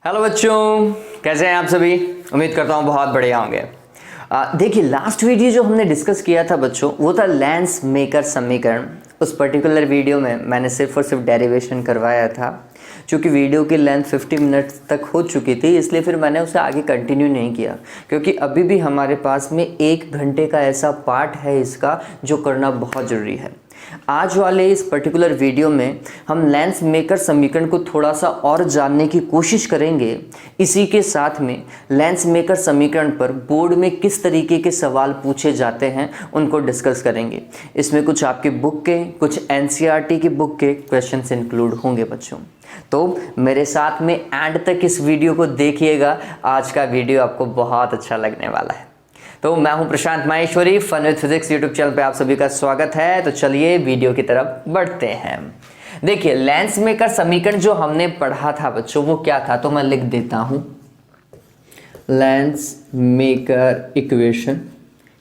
Hello बच्चों, कैसे हैं आप सभी। उम्मीद करता हूँ बहुत बढ़िया होंगे। देखिए, लास्ट वीडियो जो हमने डिस्कस किया था बच्चों, वो था लेंस मेकर समीकरण। उस पर्टिकुलर वीडियो में मैंने सिर्फ और सिर्फ डेरिवेशन करवाया था। चूँकि वीडियो की लेंथ 50 मिनट्स तक हो चुकी थी, इसलिए फिर मैंने उसे आगे कंटिन्यू नहीं किया, क्योंकि अभी भी हमारे पास में 1 घंटे का ऐसा पार्ट है इसका जो करना बहुत ज़रूरी है। आज वाले इस पर्टिकुलर वीडियो में हम लेंस मेकर समीकरण को थोड़ा सा और जानने की कोशिश करेंगे। इसी के साथ में लेंस मेकर समीकरण पर बोर्ड में किस तरीके के सवाल पूछे जाते हैं उनको डिस्कस करेंगे। इसमें कुछ आपके बुक के, कुछ एनसीईआरटी की बुक के क्वेश्चंस इंक्लूड होंगे बच्चों। तो मेरे साथ में एंड तक इस वीडियो को देखिएगा। आज का वीडियो आपको बहुत अच्छा लगने वाला है। तो मैं हूं Prashant Maheshwari, fun with physics YouTube channel पे आप सभी का स्वागत है। तो चलिए वीडियो की तरफ बढ़ते हैं। देखिए, लेंस मेकर समीकरण जो हमने पढ़ा था बच्चों, वो क्या था, तो मैं लिख देता हूं। लेंस मेकर इक्वेशन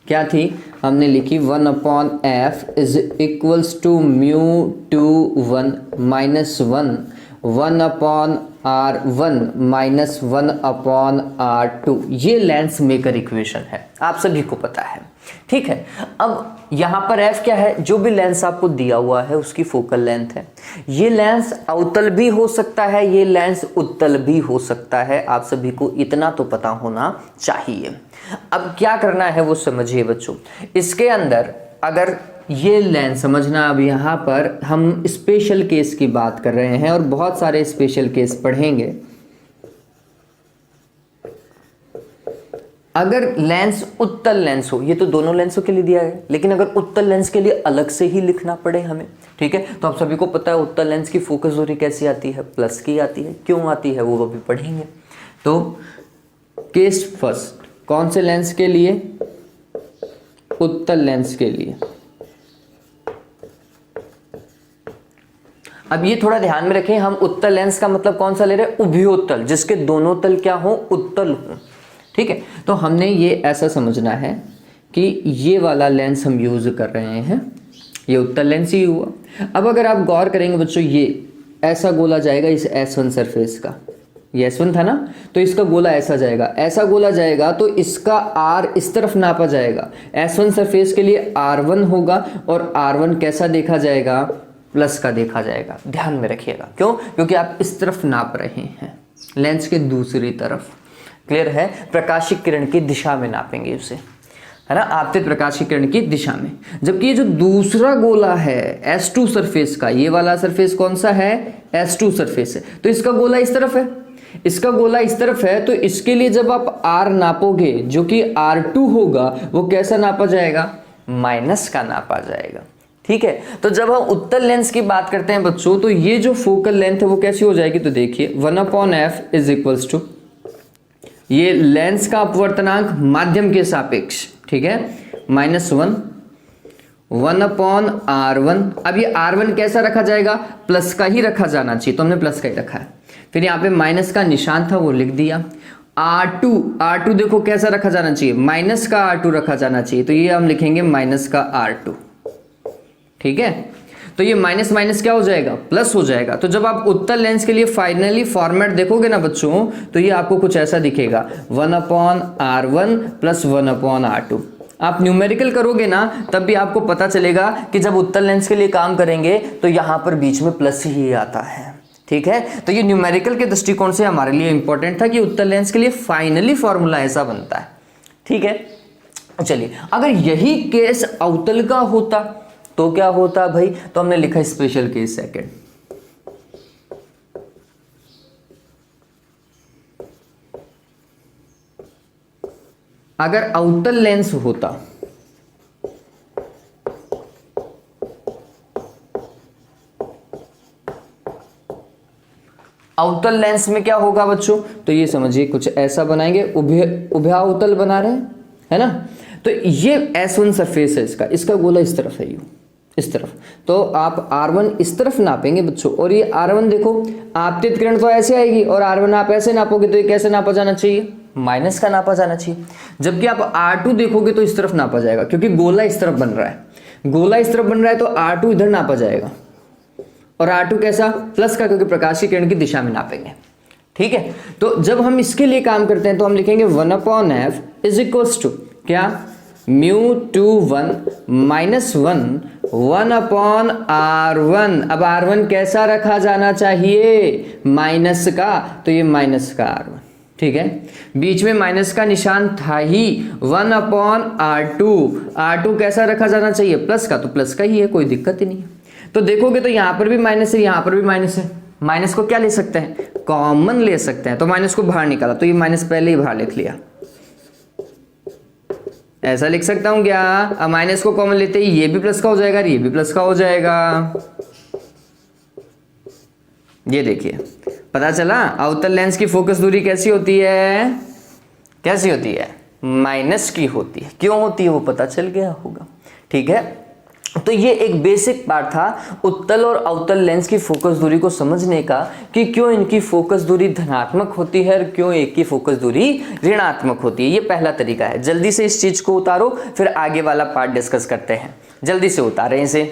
क्या थी, हमने लिखी 1/f is equals to μ(2)(1) - 1/r1 minus 1/r2। ये लेंस मेकर इक्वेशन है, आप सभी को पता है। ठीक है, अब यहाँ पर f क्या है, जो भी लेंस आपको दिया हुआ है उसकी फोकल लेंथ है। ये लेंस अवतल भी हो सकता है, ये लेंस उत्तल भी हो सकता है। आप सभी को इतना तो पता होना चाहिए। अब क्या करना है वो समझिए बच्चों। इसके अंदर अगर ये लेंस समझना, अब यहाँ पर हम स्पेशल केस की बात कर रहे हैं और बहुत सारे स्पेशल केस पढ़ेंगे। अगर लेंस उत्तल लेंस हो, ये तो दोनों लेंसों के लिए दिया है, लेकिन अगर उत्तल लेंस के लिए अलग से ही लिखना पड़े हमें, ठीक है, तो आप सभी को पता है उत्तल लेंस की फोकस दूरी कैसी आती है, प्लस की आती है। क्यों आती है वो भी पढ़ेंगे। तो केस फर्स्ट, कौन से लेंस के लिए, उत्तल लेंस के लिए। अब ये थोड़ा ध्यान में रखें, हम उत्तल लेंस का मतलब कौन सा ले रहे हैं, उभयोत्तल, जिसके दोनों तल क्या हो, उत्तल हो। ठीक है, तो हमने ये ऐसा समझना है कि ये वाला लेंस हम यूज कर रहे हैं, ये उत्तल लेंस ही हुआ। अब अगर आप गौर करेंगे बच्चों, ये ऐसा गोला जाएगा इस S1 सरफेस का, ये S1 था ना, तो इसका गोला ऐसा जाएगा, ऐसा गोला जाएगा, तो इसका R इस तरफ नापा जाएगा। S1 सरफेस के लिए R1 होगा और R1 कैसा देखा जाएगा, प्लस का देखा जाएगा। ध्यान में रखिएगा, क्यों, क्योंकि आप इस तरफ नाप रहे हैं, लेंस के दूसरी तरफ। क्लियर है, प्रकाशिक किरण की दिशा में नापेंगे उसे, है ना, आपतित प्रकाशिक किरण की दिशा में। जबकि ये जो दूसरा गोला है S2 सरफेस का, ये वाला सरफेस कौन सा है, S2 सरफेस है, तो इसका गोला इस तरफ है, इसका गोला इस तरफ है, तो इसके लिए जब आप R नापोगे जो कि R2 होगा, वो कैसा नापा जाएगा, माइनस का नापा जाएगा। ठीक है, तो जब हम उत्तल लेंस की बात करते हैं बच्चों, तो ये जो फोकल लेंथ है वो कैसी हो जाएगी, तो देखिए 1/f इज इक्वल्स टू, ये लेंस का अपवर्तनांक माध्यम के सापेक्ष, ठीक है, -1 1/r1। अब ये r1 कैसा रखा जाएगा, प्लस का ही रखा जाना चाहिए, तो हमने प्लस का ही रखा है। फिर यहाँ पे माइनस का निशान था वो लिख दिया। r2 देखो कैसा रखा जाना चाहिए, माइनस का r2 रखा जाना चाहिए, तो ये हम लिखेंगे माइनस का r2। ठीक है, तो ये माइनस माइनस क्या हो जाएगा, प्लस हो जाएगा। तो जब आप उत्तल लेंस के लिए फाइनली फॉर्मेट देखोगे ना बच्चों, तो ये आपको कुछ ऐसा दिखेगा, 1/r1 प्लस 1/r2। आप न्यूमेरिकल करोगे ना, तब भी आपको पता चलेगा कि जब उत्तल लेंस के लिए काम करेंगे तो यहां पर बीच में प्लस ही आता है। ठीक है, तो ये न्यूमेरिकल के दृष्टिकोण से हमारे लिए इंपॉर्टेंट था कि उत्तल लेंस के लिए फाइनली फॉर्मूला ऐसा बनता है। ठीक है, चलिए, अगर यही केस अवतल का होता तो क्या होता भाई, तो हमने लिखा स्पेशल केस सेकंड। अगर अवतल लेंस होता, अवतल लेंस में क्या होगा बच्चों, तो ये समझिए कुछ ऐसा बनाएंगे, उभयावतल बना रहे हैं, है ना। तो ये S1 सरफेस है, इसका गोला इस तरफ है, इस तरफ, तो आप R1 इस तरफ नापेंगे बच्चों, और ये R1 देखो, आपतित किरण तो ऐसे आएगी और R1 आप ऐसे नापोगे, तो ये कैसे नापा जाना चाहिए, माइनस का नापा जाना चाहिए। जबकि आप R2 देखोगे तो इस तरफ नापा जाएगा, क्योंकि गोला इस तरफ बन रहा है, गोला इस तरफ बन रहा है, तो R2 इधर नापा जाएगा। और R2 कैसा, प्लस का, क्योंकि प्रकाश की किरण की दिशा में नापेंगे। ठीक है। तो जब हम इसके लिए काम करते हैं तो हम लिखेंगे 1/f इज इक्वल्स टू क्या, μ21 माइनस 1/r1। अब r1 कैसा रखा जाना चाहिए, माइनस का, तो ये माइनस का r1, ठीक है। बीच में माइनस का निशान था ही, 1/r2। r2 कैसा रखा जाना चाहिए, प्लस का, तो प्लस का ही है, कोई दिक्कत ही नहीं है। तो देखोगे तो यहां पर भी माइनस है, यहां पर भी माइनस है। माइनस को क्या ले सकते हैं, कॉमन ले सकते हैं। तो माइनस को बाहर निकाला, तो ये माइनस पहले ही बाहर लिख लिया, ऐसा लिख सकता हूं क्या। अब माइनस को कॉमन लेते ही ये भी प्लस का हो जाएगा, ये भी प्लस का हो जाएगा। ये देखिए, पता चला अवतल लेंस की फोकस दूरी कैसी होती है, कैसी होती है, माइनस की होती है। क्यों होती है वो पता चल गया होगा, ठीक है। तो ये एक बेसिक पार्ट था उत्तल और अवतल लेंस की फोकस दूरी को समझने का, कि क्यों इनकी फोकस दूरी धनात्मक होती है और क्यों एक की फोकस दूरी ऋणात्मक होती है। ये पहला तरीका है। जल्दी से इस चीज को उतारो, फिर आगे वाला पार्ट डिस्कस करते हैं। जल्दी से उतारें इसे।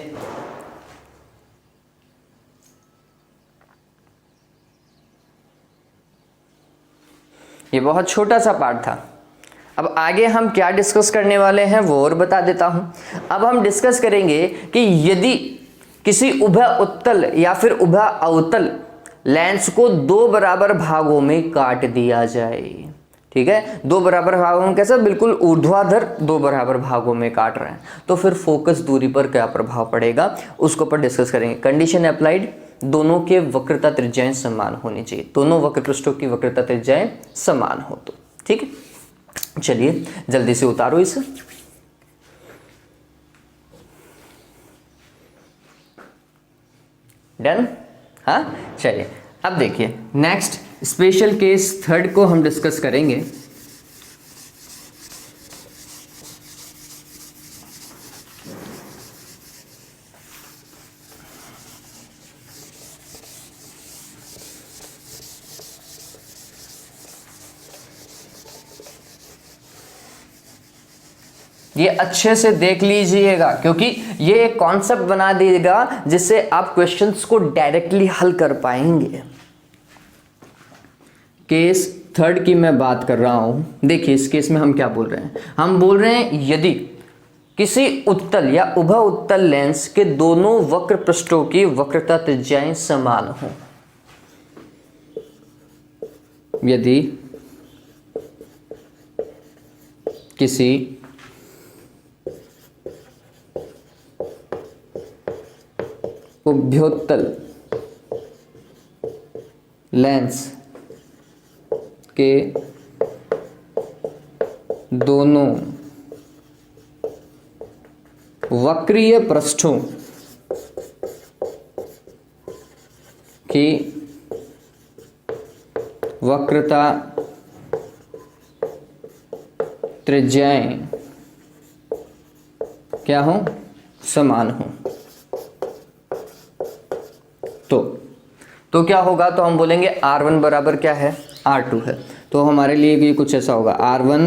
ये बहुत छोटा सा पार्ट था। अब आगे हम क्या डिस्कस करने वाले हैं वो और बता देता हूं। अब हम डिस्कस करेंगे कि यदि किसी उभय उत्तल या फिर उभय अवतल लेंस को दो बराबर भागों में काट दिया जाए, ठीक है, दो बराबर भागों में कैसा, बिल्कुल ऊर्ध्वाधर दो बराबर भागों में काट रहे हैं, तो फिर फोकस दूरी पर क्या प्रभाव पड़ेगा उसको पर डिस्कस करेंगे। कंडीशन अप्लाइड, दोनों के वक्रता त्रिज्याएं समान होनी चाहिए, दोनों वक्र पृष्ठों की वक्रता त्रिज्याएं समान हो तो, ठीक है। चलिए जल्दी से उतारो इसे। डन, हाँ, चलिए अब देखिए नेक्स्ट स्पेशल केस थर्ड को हम डिस्कस करेंगे। ये अच्छे से देख लीजिएगा, क्योंकि ये एक कॉन्सेप्ट बना देगा जिससे आप क्वेश्चंस को डायरेक्टली हल कर पाएंगे। केस थर्ड की मैं बात कर रहा हूं। देखिए इस केस में हम क्या बोल रहे हैं, हम बोल रहे हैं यदि किसी उत्तल या उभय उत्तल लेंस के दोनों वक्र पृष्ठों की वक्रता त्रिज्याएं समान हो, यदि किसी उभयोत्तल लेंस के दोनों वक्रीय पृष्ठों की वक्रता त्रिज्याएं क्या हो, समान हो, तो क्या होगा, तो हम बोलेंगे R1 बराबर क्या है, R2 है। तो हमारे लिए ये कुछ ऐसा होगा, R1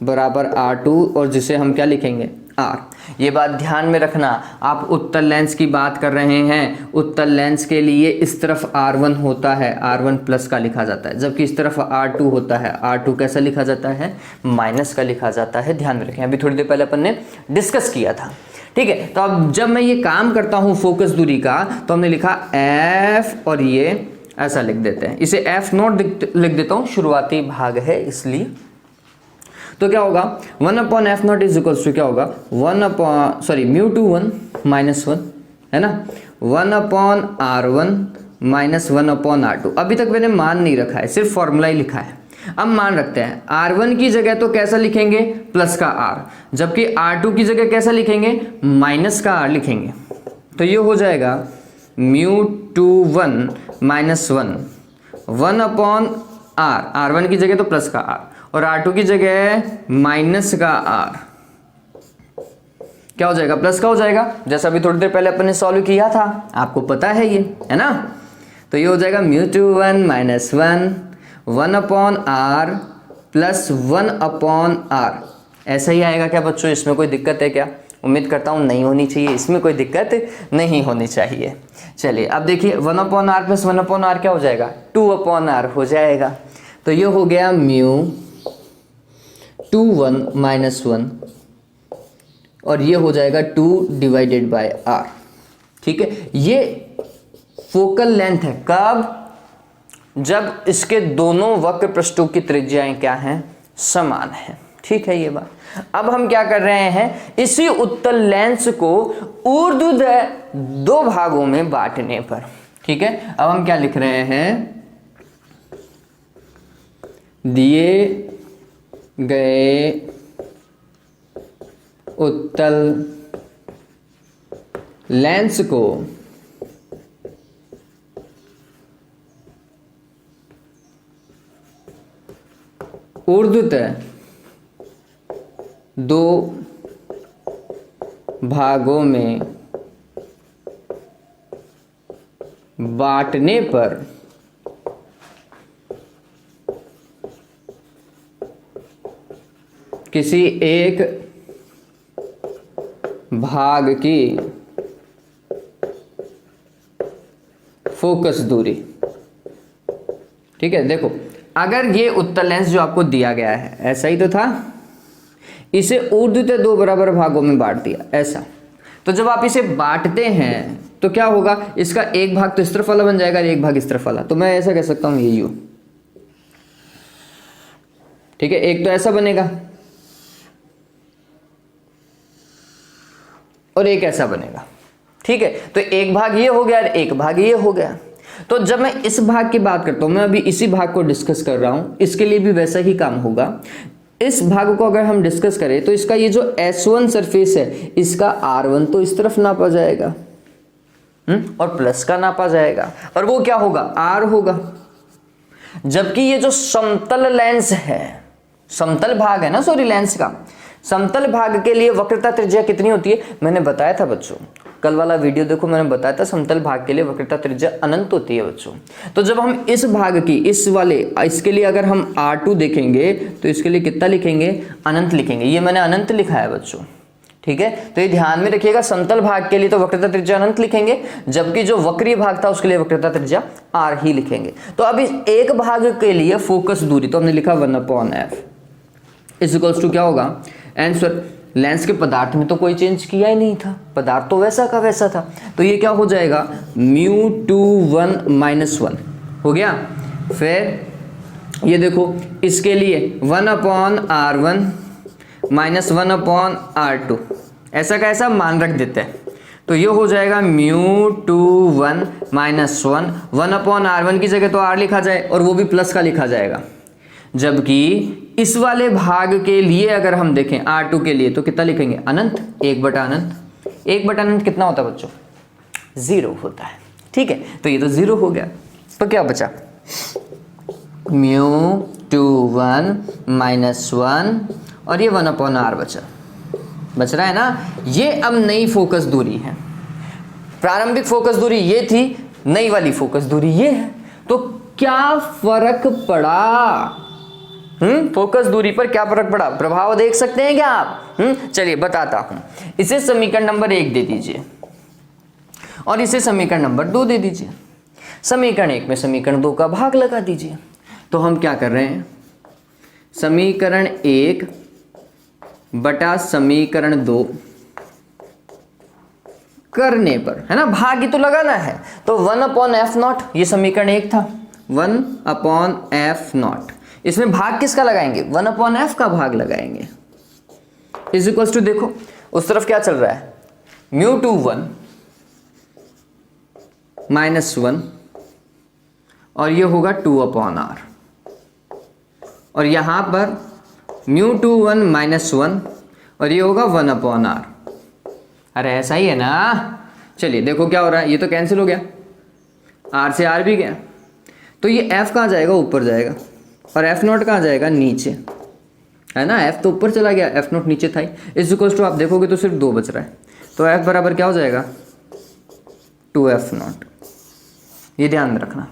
बराबर R2, और जिसे हम क्या लिखेंगे, R। ये बात ध्यान में रखना, आप उत्तल लेंस की बात कर रहे हैं, उत्तल लेंस के लिए इस तरफ R1 होता है, R1 प्लस का लिखा जाता है, जबकि इस तरफ R2 होता है, R2 कैसा लिखा जाता है, माइनस का लिखा जाता है। ध्यान में रखें, अभी थोड़ी देर पहले अपन ने डिस्कस किया था, ठीक है। तो अब जब मैं ये काम करता हूं फोकस दूरी का, तो हमने लिखा F और ये ऐसा लिख देते हैं, इसे F0 लिख देता हूं, शुरुआती भाग है इसलिए। तो क्या होगा, 1/F0 इज इक्वल्स टू क्या होगा, μ21 -1 है ना, 1/R1 माइनस 1/R2। अभी तक मैंने मान नहीं रखा है, सिर्फ फॉर्मूला ही लिखा है। अब मान रखते हैं, R1 की जगह तो कैसा लिखेंगे, प्लस का R, जबकि R2 की जगह कैसा लिखेंगे, माइनस का R लिखेंगे। तो ये हो जाएगा μ21 -1 1/R, R1 की जगह तो प्लस का R और R2 की जगह माइनस का R, क्या हो जाएगा, प्लस का हो जाएगा, जैसा अभी थोड़ी देर पहले अपन ने सॉल्व किया था, आपको पता है ये, है ना। तो ये हो जाएगा μ21 -1 1/R प्लस 1/R, ऐसा ही आएगा क्या बच्चों, इसमें कोई दिक्कत है क्या, उम्मीद करता हूँ नहीं होनी चाहिए, इसमें कोई दिक्कत नहीं होनी चाहिए। चलिए अब देखिए 1/r प्लस 1/r क्या हो जाएगा, 2/r हो जाएगा। तो ये हो गया म्यू 2 1 माइनस 1 और ये हो जाएगा 2/r। ठीक है, ये फोकल लेंथ है कब, जब इसके दोनों वक्र पृष्ठों की त्रिज्याएं क्या हैं, समान है। ठीक है ये बात। अब हम क्या कर रहे हैं, इसी उत्तल लेंस को ऊर्ध्वोदय 2 भागों में बांटने पर। ठीक है, अब हम क्या लिख रहे हैं, दिए गए उत्तल लेंस को ऊर्ध्वोदय 2 भागों में बांटने पर किसी एक भाग की फोकस दूरी। ठीक है, देखो अगर ये उत्तल लेंस जो आपको दिया गया है ऐसा ही तो था, इसे ऊर्ध्वोदय 2 बराबर भागों में बांट दिया ऐसा। तो जब आप इसे बांटते हैं तो क्या होगा, इसका एक भाग तो इस तरफ वाला बन जाएगा और एक भाग इस तरफ वाला। तो मैं ऐसा कह सकता हूं ये यू। ठीक है, एक तो ऐसा बनेगा और एक ऐसा बनेगा। ठीक है, तो एक भाग ये हो गया और एक भाग ये हो गया। तो जब मैं इस भाग की बात करता हूं, मैं अभी इसी भाग को डिस्कस कर रहा हूं, इसके लिए भी वैसा ही काम होगा। इस भाग को अगर हम डिस्कस करें तो इसका ये जो S1 सरफेस है, इसका R1 तो इस तरफ नापा जाएगा और प्लस का नापा जाएगा, और वो क्या होगा, R होगा। जबकि ये जो समतल लेंस है, समतल भाग है ना, सॉरी लेंस का समतल भाग के लिए वक्रता त्रिज्या कितनी होती है, मैंने बताया था बच्चों, कल वाला वीडियो देखो, मैंने बताया था समतल भाग के लिए वक्रता त्रिज्या अनंत होती है बच्चों। तो जब हम इस भाग की इस वाले इसके लिए अगर हम R2 देखेंगे तो इसके लिए कितना लिखेंगे, अनंत लिखेंगे। ये मैंने अनंत लिखा है बच्चों। ठीक है, तो ये ध्यान में रखिएगा, समतल भाग के लिए तो वक्रता त्रिज्या अनंत लिखेंगे, जबकि जो वक्रीय भाग था उसके लिए वक्रता त्रिज्या R ही लिखेंगे। तो अब इस एक भाग के लिए फोकस दूरी तो हमने लिखा 1/f इज इक्वल्स टू क्या होगा, आंसर लेंस के पदार्थ में तो कोई चेंज किया ही नहीं था, पदार्थ तो वैसा का वैसा था। तो ये क्या हो जाएगा, म्यू 2 1 माइनस 1 हो गया। फिर ये देखो इसके लिए 1/r1 माइनस 1/r2 ऐसा का ऐसा मान रख देते हैं। तो ये हो जाएगा म्यू 2 1 माइनस 1 1/r1 की जगह तो r लिखा जाए और वो भी प्लस का लिखा जाएगा। जबकि इस वाले भाग के लिए अगर हम देखें R2 के लिए तो कितना लिखेंगे, अनंत, 1/अनंत। 1/अनंत कितना होता है बच्चों, 0 होता है। ठीक है, तो ये तो 0 हो गया। तो क्या बचा, म्यू 2 1 माइनस 1 और ये 1/r बच रहा है ना। ये अब नई फोकस दूरी है, प्रारंभिक फोकस दूरी ये थी, नई वाली फोकस दूरी ये है। तो क्या फर्क पड़ा, फोकस दूरी पर क्या फर्क पड़ा, प्रभाव देख सकते हैं क्या आप। चलिए बताता हूं। इसे समीकरण नंबर 1 दे दीजिए और इसे समीकरण नंबर 2 दे दीजिए। समीकरण 1 में समीकरण 2 का भाग लगा दीजिए। तो हम क्या कर रहे हैं, समीकरण 1 बटा समीकरण 2 करने पर, है ना, भाग ही तो लगाना है। तो 1/f0 ये समीकरण 1 था, 1/f0। इसमें भाग किसका लगाएंगे, 1/f का भाग लगाएंगे। इज इक्वल्स टू, देखो उस तरफ क्या चल रहा है, म्यू 2 1 माइनस 1 और ये होगा 2/r, और यहां पर म्यू 2 1 माइनस 1 और ये होगा 1/r। अरे ऐसा ही है ना। चलिए देखो क्या हो रहा है, ये तो कैंसिल हो गया, r से r भी गया। तो ये f कहाँ जाएगा, ऊपर जाएगा, और f0 कहाँ जाएगा, नीचे, है ना। f तो ऊपर चला गया, f0 नीचे था ही। इज इक्वल्स टू आप देखोगे तो सिर्फ 2 बच रहा है। तो f बराबर क्या हो जाएगा, 2f0। ये ध्यान में रखना,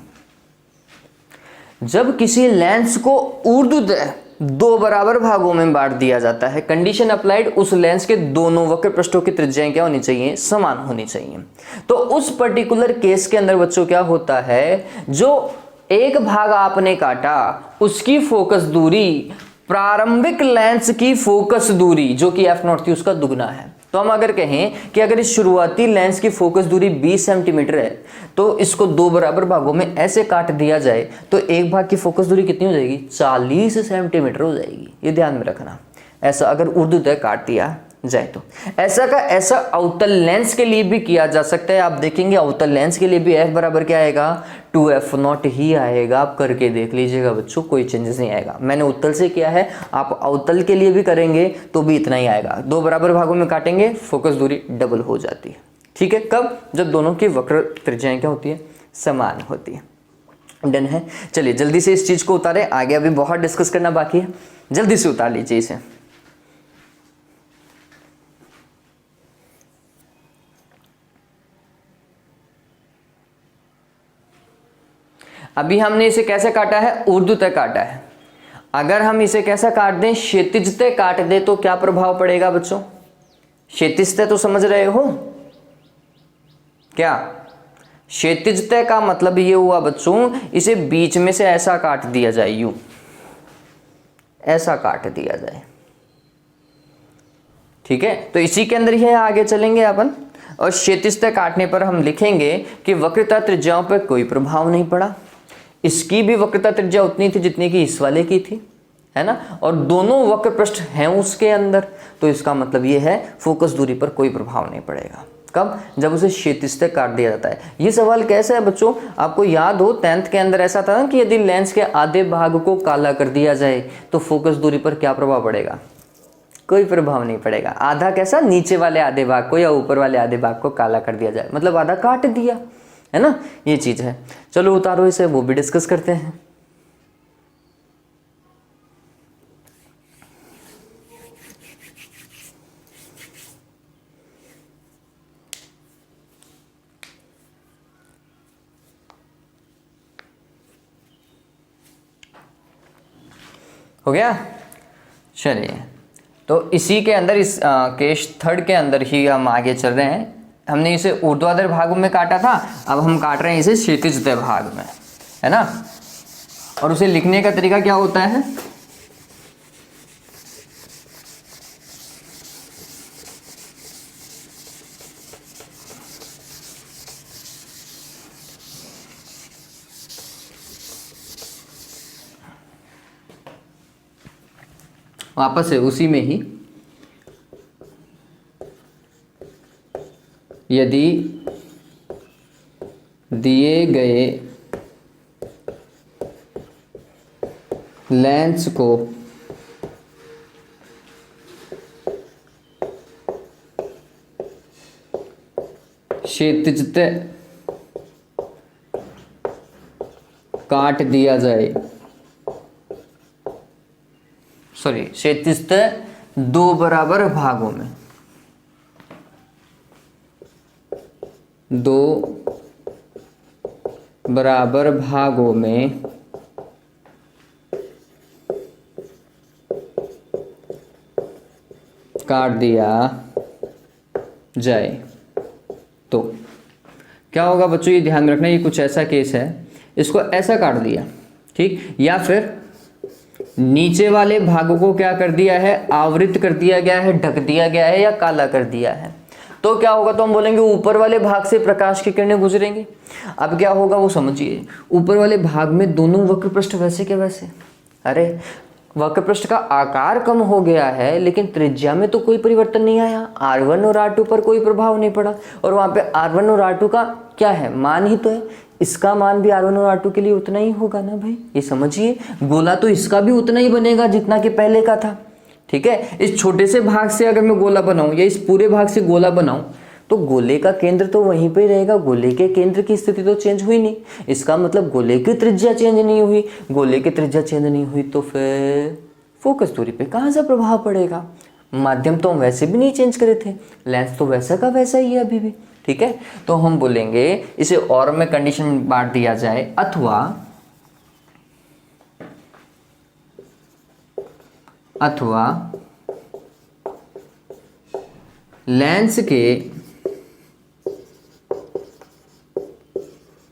जब किसी लेंस को ऊर्ध्वोदय दो बराबर भागों में बांट दिया जाता है। कंडीशन अप्लाइड, उस लेंस के दोनों वक्र पृष्ठों की त्रिज्याएं क्या होनी चाहिए, समान होनी चाहिए। तो उस पर्टिकुलर केस के अंदर बच्चों क्या होता है, जो एक भाग आपने काटा उसकी फोकस दूरी प्रारंभिक लेंस की फोकस दूरी जो कि f0 थी उसका दुगना है। तो हम अगर कहें कि अगर इस शुरुआती लेंस की फोकस दूरी 20 सेंटीमीटर है तो इसको दो बराबर भागों में ऐसे काट दिया जाए तो एक भाग की फोकस दूरी कितनी हो जाएगी, 40 सेंटीमीटर हो जाएगी। ये ध्यान में रखना, ऐसा अगर ऊर्ध्वतः काट दिया जाए तो। ऐसा का ऐसा अवतल लेंस के लिए भी किया जा सकता है। आप देखेंगे अवतल लेंस के लिए भी f बराबर क्या आएगा, 2f0 ही आएगा। आप करके देख लीजिएगा बच्चों, कोई चेंजेस नहीं आएगा। मैंने उत्तल से किया है, आप अवतल के लिए भी करेंगे तो भी इतना ही आएगा। दो बराबर भागों में काटेंगे, फोकस दूरी डबल हो जाती है। ठीक है, कब, जब दोनों की वक्र त्रिज्याएं क्या होती है, समान होती है। डन है, चलिए जल्दी से इस चीज को उतारे, आगे अभी बहुत डिस्कस करना बाकी है, जल्दी से उतार लीजिए इसे। अभी हमने इसे कैसे काटा है, ऊर्ध्वतः काटा है। अगर हम इसे कैसा काट दें, क्षैतिजतः काट दें तो क्या प्रभाव पड़ेगा बच्चों, क्षैतिजतः तो समझ रहे हो क्या, क्षैतिजतः का मतलब ये हुआ बच्चों, इसे बीच में से ऐसा काट दिया जाए, यूं ऐसा काट दिया जाए। ठीक है, तो इसी के अंदर ही है, आगे चलेंगे अपन। और क्षैतिजतः काटने पर हम लिखेंगे कि वक्रता त्रिज्याओं पर कोई प्रभाव नहीं पड़ा। इसकी भी वक्रता त्रिज्या उतनी थी जितनी कि इस वाले की थी, है ना, और दोनों वक्र पृष्ठ हैं उसके अंदर, तो इसका मतलब ये है फोकस दूरी पर कोई प्रभाव नहीं पड़ेगा। कब, जब उसे क्षैतिजतः काट दिया जाता है। ये सवाल कैसा है बच्चों, आपको याद हो 10th के अंदर ऐसा था ना कि यदि लेंस के आधे भाग को काला कर दिया जाए तो फोकस दूरी पर क्या प्रभाव पड़ेगा, कोई प्रभाव नहीं पड़ेगा। आधा कैसा, नीचे वाले आधे भाग को या ऊपर वाले आधे भाग को काला कर दिया जाए, मतलब आधा काट दिया, है ना, ये चीज है। चलो उतारो इसे, वो भी डिस्कस करते हैं। हो गया, चलिए तो इसी के अंदर इस केस 3 के अंदर ही हम आगे चल रहे हैं। हमने इसे ऊर्ध्वाधर भागों में काटा था, अब हम काट रहे हैं इसे क्षैतिजतः भाग में, है ना। और उसे लिखने का तरीका क्या होता है, वापस से उसी में ही, यदि दिए गए लेंस को क्षैतिजतः काट दिया जाए, सॉरी क्षैतिजतः दो बराबर भागों में, दो बराबर भागों में काट दिया जाए तो क्या होगा बच्चों, ये ध्यान रखना, ये कुछ ऐसा केस है, इसको ऐसा काट दिया, ठीक, या फिर नीचे वाले भागों को क्या कर दिया है, आवृत कर दिया गया है, ढक दिया गया है या काला कर दिया है, तो क्या होगा, तो हम बोलेंगे ऊपर वाले भाग से प्रकाश की किरणें गुजरेंगी। अब क्या होगा वो समझिए, ऊपर वाले भाग में दोनों वक्र पृष्ठ वैसे के वैसे, अरे वक्र पृष्ठ का आकार कम हो गया है लेकिन त्रिज्या में तो कोई परिवर्तन नहीं आया, R1 और R2 पर कोई प्रभाव नहीं पड़ा, और वहां पे R1 और R2 का क्या है, मान ही तो है, इसका मान भी R1 और R2 के लिए उतना ही होगा ना भाई, ये समझिए, गोला तो इसका भी उतना ही बनेगा जितना कि पहले का था। ठीक है, इस छोटे से भाग से अगर मैं गोला बनाऊं या इस पूरे भाग से गोला बनाऊं तो गोले का केंद्र तो वहीं पे रहेगा, गोले के केंद्र की स्थिति तो चेंज हुई नहीं, इसका मतलब गोले की त्रिज्या चेंज नहीं हुई, गोले की त्रिज्या चेंज नहीं हुई तो फिर फोकस दूरी पे कहाँ से प्रभाव पड़ेगा, माध्यम तो हम वैसे भी नहीं चेंज करे थे, लेंस तो वैसा का वैसा ही है अभी भी। ठीक है, तो हम बोलेंगे इसे और में कंडीशन बांट दिया जाए, अथवा अथवा लेंस के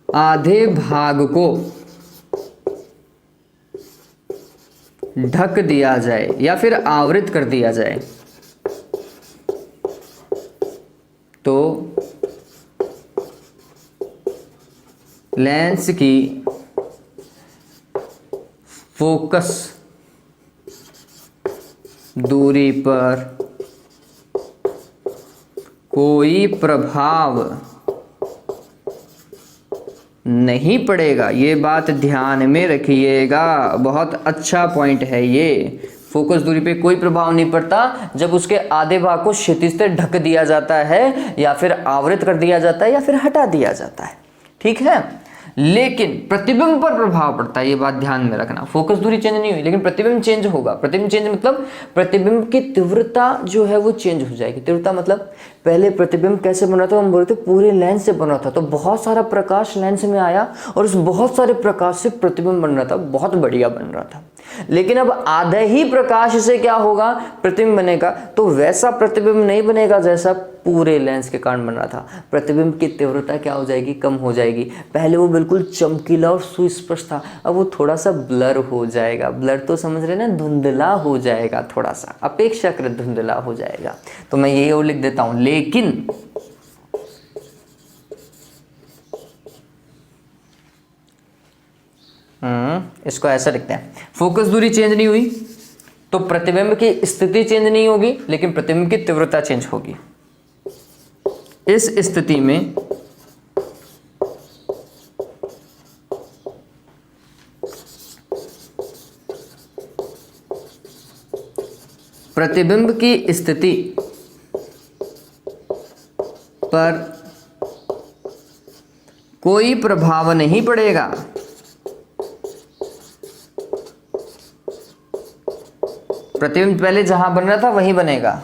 आधे भाग को ढक दिया जाए या फिर आवृत कर दिया जाए तो लेंस की फोकस दूरी पर कोई प्रभाव नहीं पड़ेगा। ये बात ध्यान में रखिएगा, बहुत अच्छा पॉइंट है ये। फोकस दूरी पे कोई प्रभाव नहीं पड़ता जब उसके आधे भाग को क्षितिज से ढक दिया जाता है या फिर आवृत कर दिया जाता है या फिर हटा दिया जाता है, ठीक है। लेकिन प्रतिबिंब पर प्रभाव पड़ता है, ये बात ध्यान में रखना। फोकस दूरी चेंज नहीं हुई लेकिन प्रतिबिंब चेंज होगा। प्रतिबिंब चेंज मतलब प्रतिबिंब की तीव्रता जो है वो चेंज हो जाएगी। तीव्रता मतलब पहले प्रतिबिंब कैसे बना था, हम बोलते पूरे लेंस से बना था, तो बहुत सारा प्रकाश लेंस में आया और उस बहुत सारे प्रकाश से प्रतिबिंब बन रहा था, बहुत बढ़िया बन रहा था। लेकिन अब आधे ही प्रकाश से क्या होगा, प्रतिबिंब बनेगा, तो वैसा प्रतिबिंब नहीं बनेगा जैसा पूरे लेंस के कारण बन रहा था। प्रतिबिंब की तीव्रता क्या हो जाएगी, कम हो जाएगी। पहले वो बिल्कुल चमकीला और सुस्पष्ट था, अब वो थोड़ा सा ब्लर हो जाएगा। ब्लर तो समझ रहे ना, धुंधला हो जाएगा, थोड़ा सा अपेक्षाकृत धुंधला हो जाएगा। तो मैं ये और लिख देता हूं, लेकिन इसको ऐसा लिखते हैं, फोकस दूरी चेंज नहीं हुई तो प्रतिबिंब की स्थिति चेंज नहीं होगी लेकिन प्रतिबिंब की तीव्रता चेंज होगी। इस स्थिति में प्रतिबिंब की स्थिति पर कोई प्रभाव नहीं पड़ेगा। प्रतिबिंब पहले जहां बन रहा था वहीं बनेगा।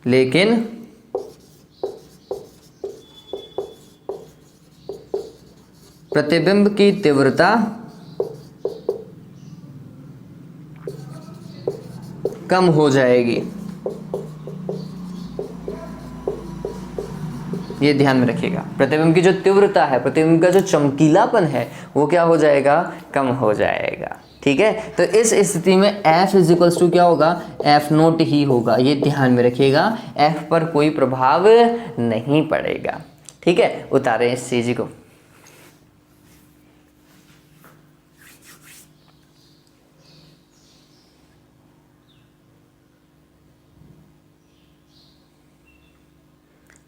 लेकिन प्रतिबिंब की तीव्रता कम हो जाएगी। ये ध्यान में रखिएगा। प्रतिबिंब की जो तीव्रता है, प्रतिबिंब का जो चमकीलापन है, वो क्या हो जाएगा, कम हो जाएगा। ठीक है, तो इस स्थिति में F इजिकल्स टू क्या होगा, F नोट ही होगा। ये ध्यान में रखिएगा, F पर कोई प्रभाव नहीं पड़ेगा। ठीक है, उतारें इस चीज को।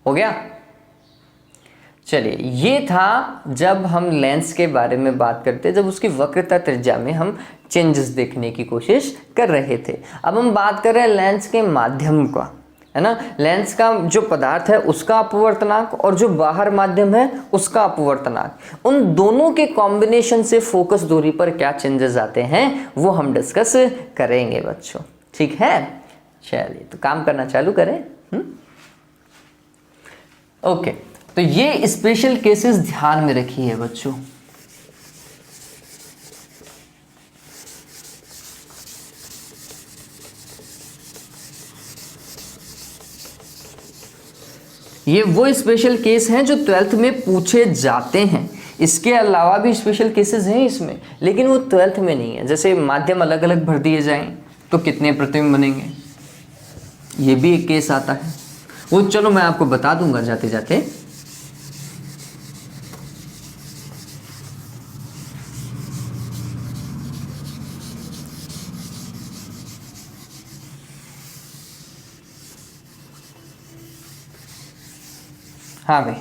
हो गया। चलिए, ये था जब हम लेंस के बारे में बात करते, जब उसकी वक्रता त्रिज्या में हम चेंजेस देखने की कोशिश कर रहे थे। अब हम बात कर रहे हैं लेंस के माध्यम का, है ना। लेंस का जो पदार्थ है उसका अपवर्तनांक और जो बाहर माध्यम है उसका अपवर्तनांक, उन दोनों के कॉम्बिनेशन से फोकस दूरी पर क्या चेंजेस आते हैं वो हम डिस्कस करेंगे बच्चों। ठीक है, चलिए तो काम करना चालू करें। ओके, तो ये स्पेशल केसेस ध्यान में रखिए बच्चों। ये वो स्पेशल केस हैं जो 12th में पूछे जाते हैं। इसके अलावा भी स्पेशल केसेस हैं इसमें, लेकिन वो 12th में नहीं है। जैसे माध्यम अलग अलग भर दिए जाएं तो कितने प्रतिबिंब बनेंगे, ये भी एक केस आता है। वो चलो मैं आपको बता दूंगा जाते जाते। हाँ भाई,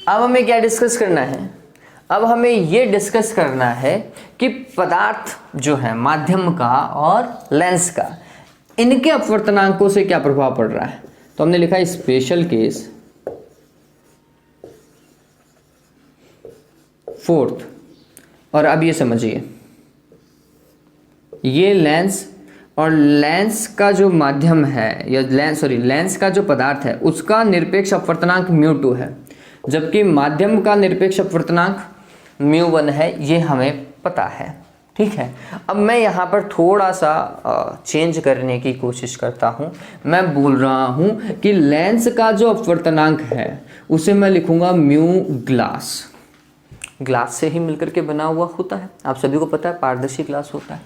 अब हमें क्या डिस्कस करना है, अब हमें ये डिस्कस करना है कि पदार्थ जो है माध्यम का और लेंस का, इनके अपवर्तनांकों से क्या प्रभाव पड़ रहा है। तो हमने लिखा है स्पेशल केस 4th। और अब ये समझिए, ये लेंस और लेंस का जो माध्यम है या लेंस का जो पदार्थ है उसका निरपेक्ष अपवर्तनांक μ2 है, जबकि माध्यम का निरपेक्ष अपवर्तनांक μ1 है, ये हमें पता है। ठीक है, अब मैं यहाँ पर थोड़ा सा चेंज करने की कोशिश करता हूँ। मैं बोल रहा हूँ कि लेंस का जो अपवर्तनांक है उसे मैं लिखूँगा म्यू ग्लास। ग्लास से ही मिलकर के बना हुआ होता है, आप सभी को पता है, पारदर्शी ग्लास होता है।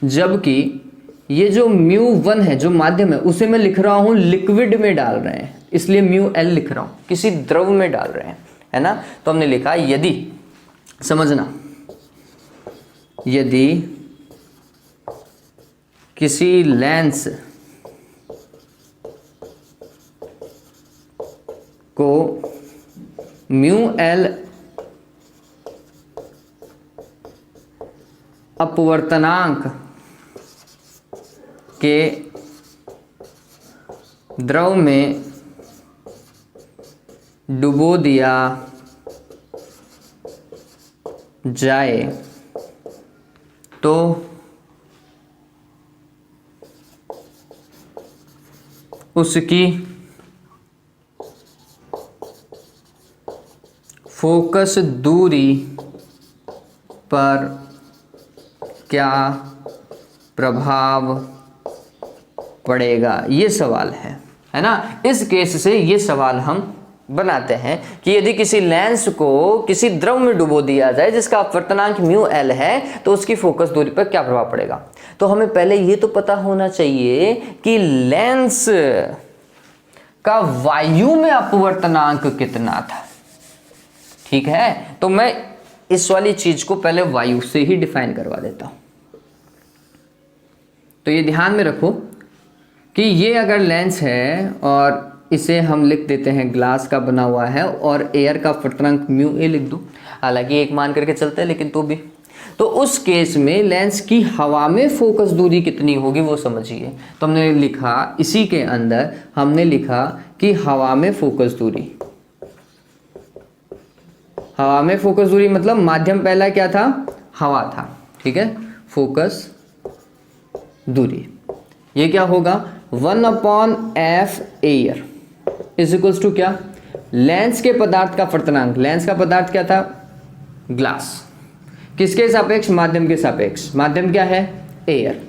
जबकि ये जो μ1 है, जो माध्यम है, उसे मैं लिख रहा हूँ लिक्विड में डाल रहे हैं, इसलिए μL लिख रहा हूँ, किसी द्रव में डाल रहे हैं, है ना। तो हमने लिखा यदि, समझना, यदि किसी लेंस को μL अपवर्तनांक के द्रव में डुबो दिया जाए तो उसकी फोकस दूरी पर क्या प्रभाव पड़ेगा, ये सवाल है ना। इस केस से ये सवाल हम बनाते हैं कि यदि किसी लेंस को किसी द्रव में डुबो दिया जाए जिसका अपवर्तनांक μL है तो उसकी फोकस दूरी पर क्या प्रभाव पड़ेगा। तो हमें पहले ये तो पता होना चाहिए कि लेंस का वायु में अपवर्तनांक कितना था। ठीक है, तो मैं इस वाली चीज को पहले वायु से ही डिफाइन करवा देता हूं। तो ये ध्यान में रखो कि ये अगर लेंस है और इसे हम लिख देते हैं ग्लास का बना हुआ है और एयर का अपवर्तनांक μA लिख दो, हालांकि एक मान करके चलते हैं लेकिन तो भी, तो उस केस में लेंस की हवा में फोकस दूरी कितनी होगी वो समझिए। तो हमने लिखा, इसी के अंदर हमने लिखा कि हवा में फोकस दूरी, हवा में फोकस दूरी मतलब माध्यम पहला क्या था, हवा था। ठीक है, फोकस दूरी ये क्या होगा, 1/f air is equals to क्या, लेंस के पदार्थ का अपवर्तनांक, लेंस का पदार्थ क्या था, ग्लास, किसके सापेक्ष, माध्यम के सापेक्ष, माध्यम क्या है, एयर,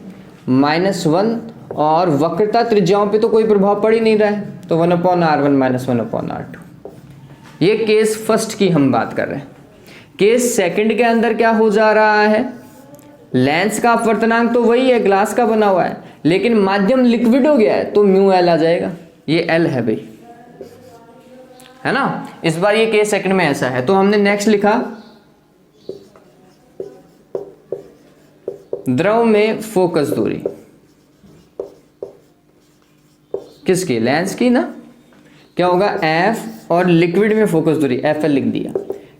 -1, और वक्रता त्रिज्याओं पे तो कोई प्रभाव पड़ ही नहीं रहा है, तो 1/r1 - 1/r2। ये केस फर्स्ट की हम बात कर रहे हैं। केस सेकंड के अंदर क्या हो जा रहा है, लेंस का अपवर्तनांक तो वही है, ग्लास का बना हुआ है, लेकिन माध्यम लिक्विड हो गया है तो μL आ जाएगा, ये L है भाई, है ना। इस बार ये केस सेकंड में ऐसा है। तो हमने नेक्स्ट लिखा द्रव में फोकस दूरी, किसकी, लेंस की ना, क्या होगा f, और लिक्विड में फोकस दूरी FL लिख दिया,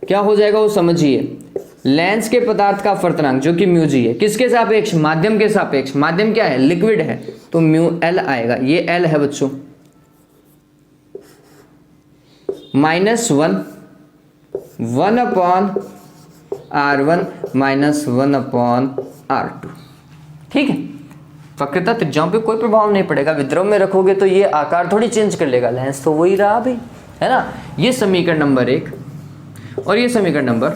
क्या हो जाएगा वो समझिए, लेंस के पदार्थ का अपवर्तनांक जो कि μg है, किसके सापेक्ष, माध्यम के सापेक्ष, माध्यम क्या है, लिक्विड है, तो μL आएगा, ये L है बच्चों, -1 1/r1 - 1/r2। ठीक है, वक्रता त्रिज्याओं पे कोई प्रभाव नहीं पड़ेगा, विद्रव में रखोगे तो ये आकार थोड़ी चेंज कर लेगा, लेंस तो वही रहा भाई, है ना। ये समीकरण नंबर 1 और ये समीकरण नंबर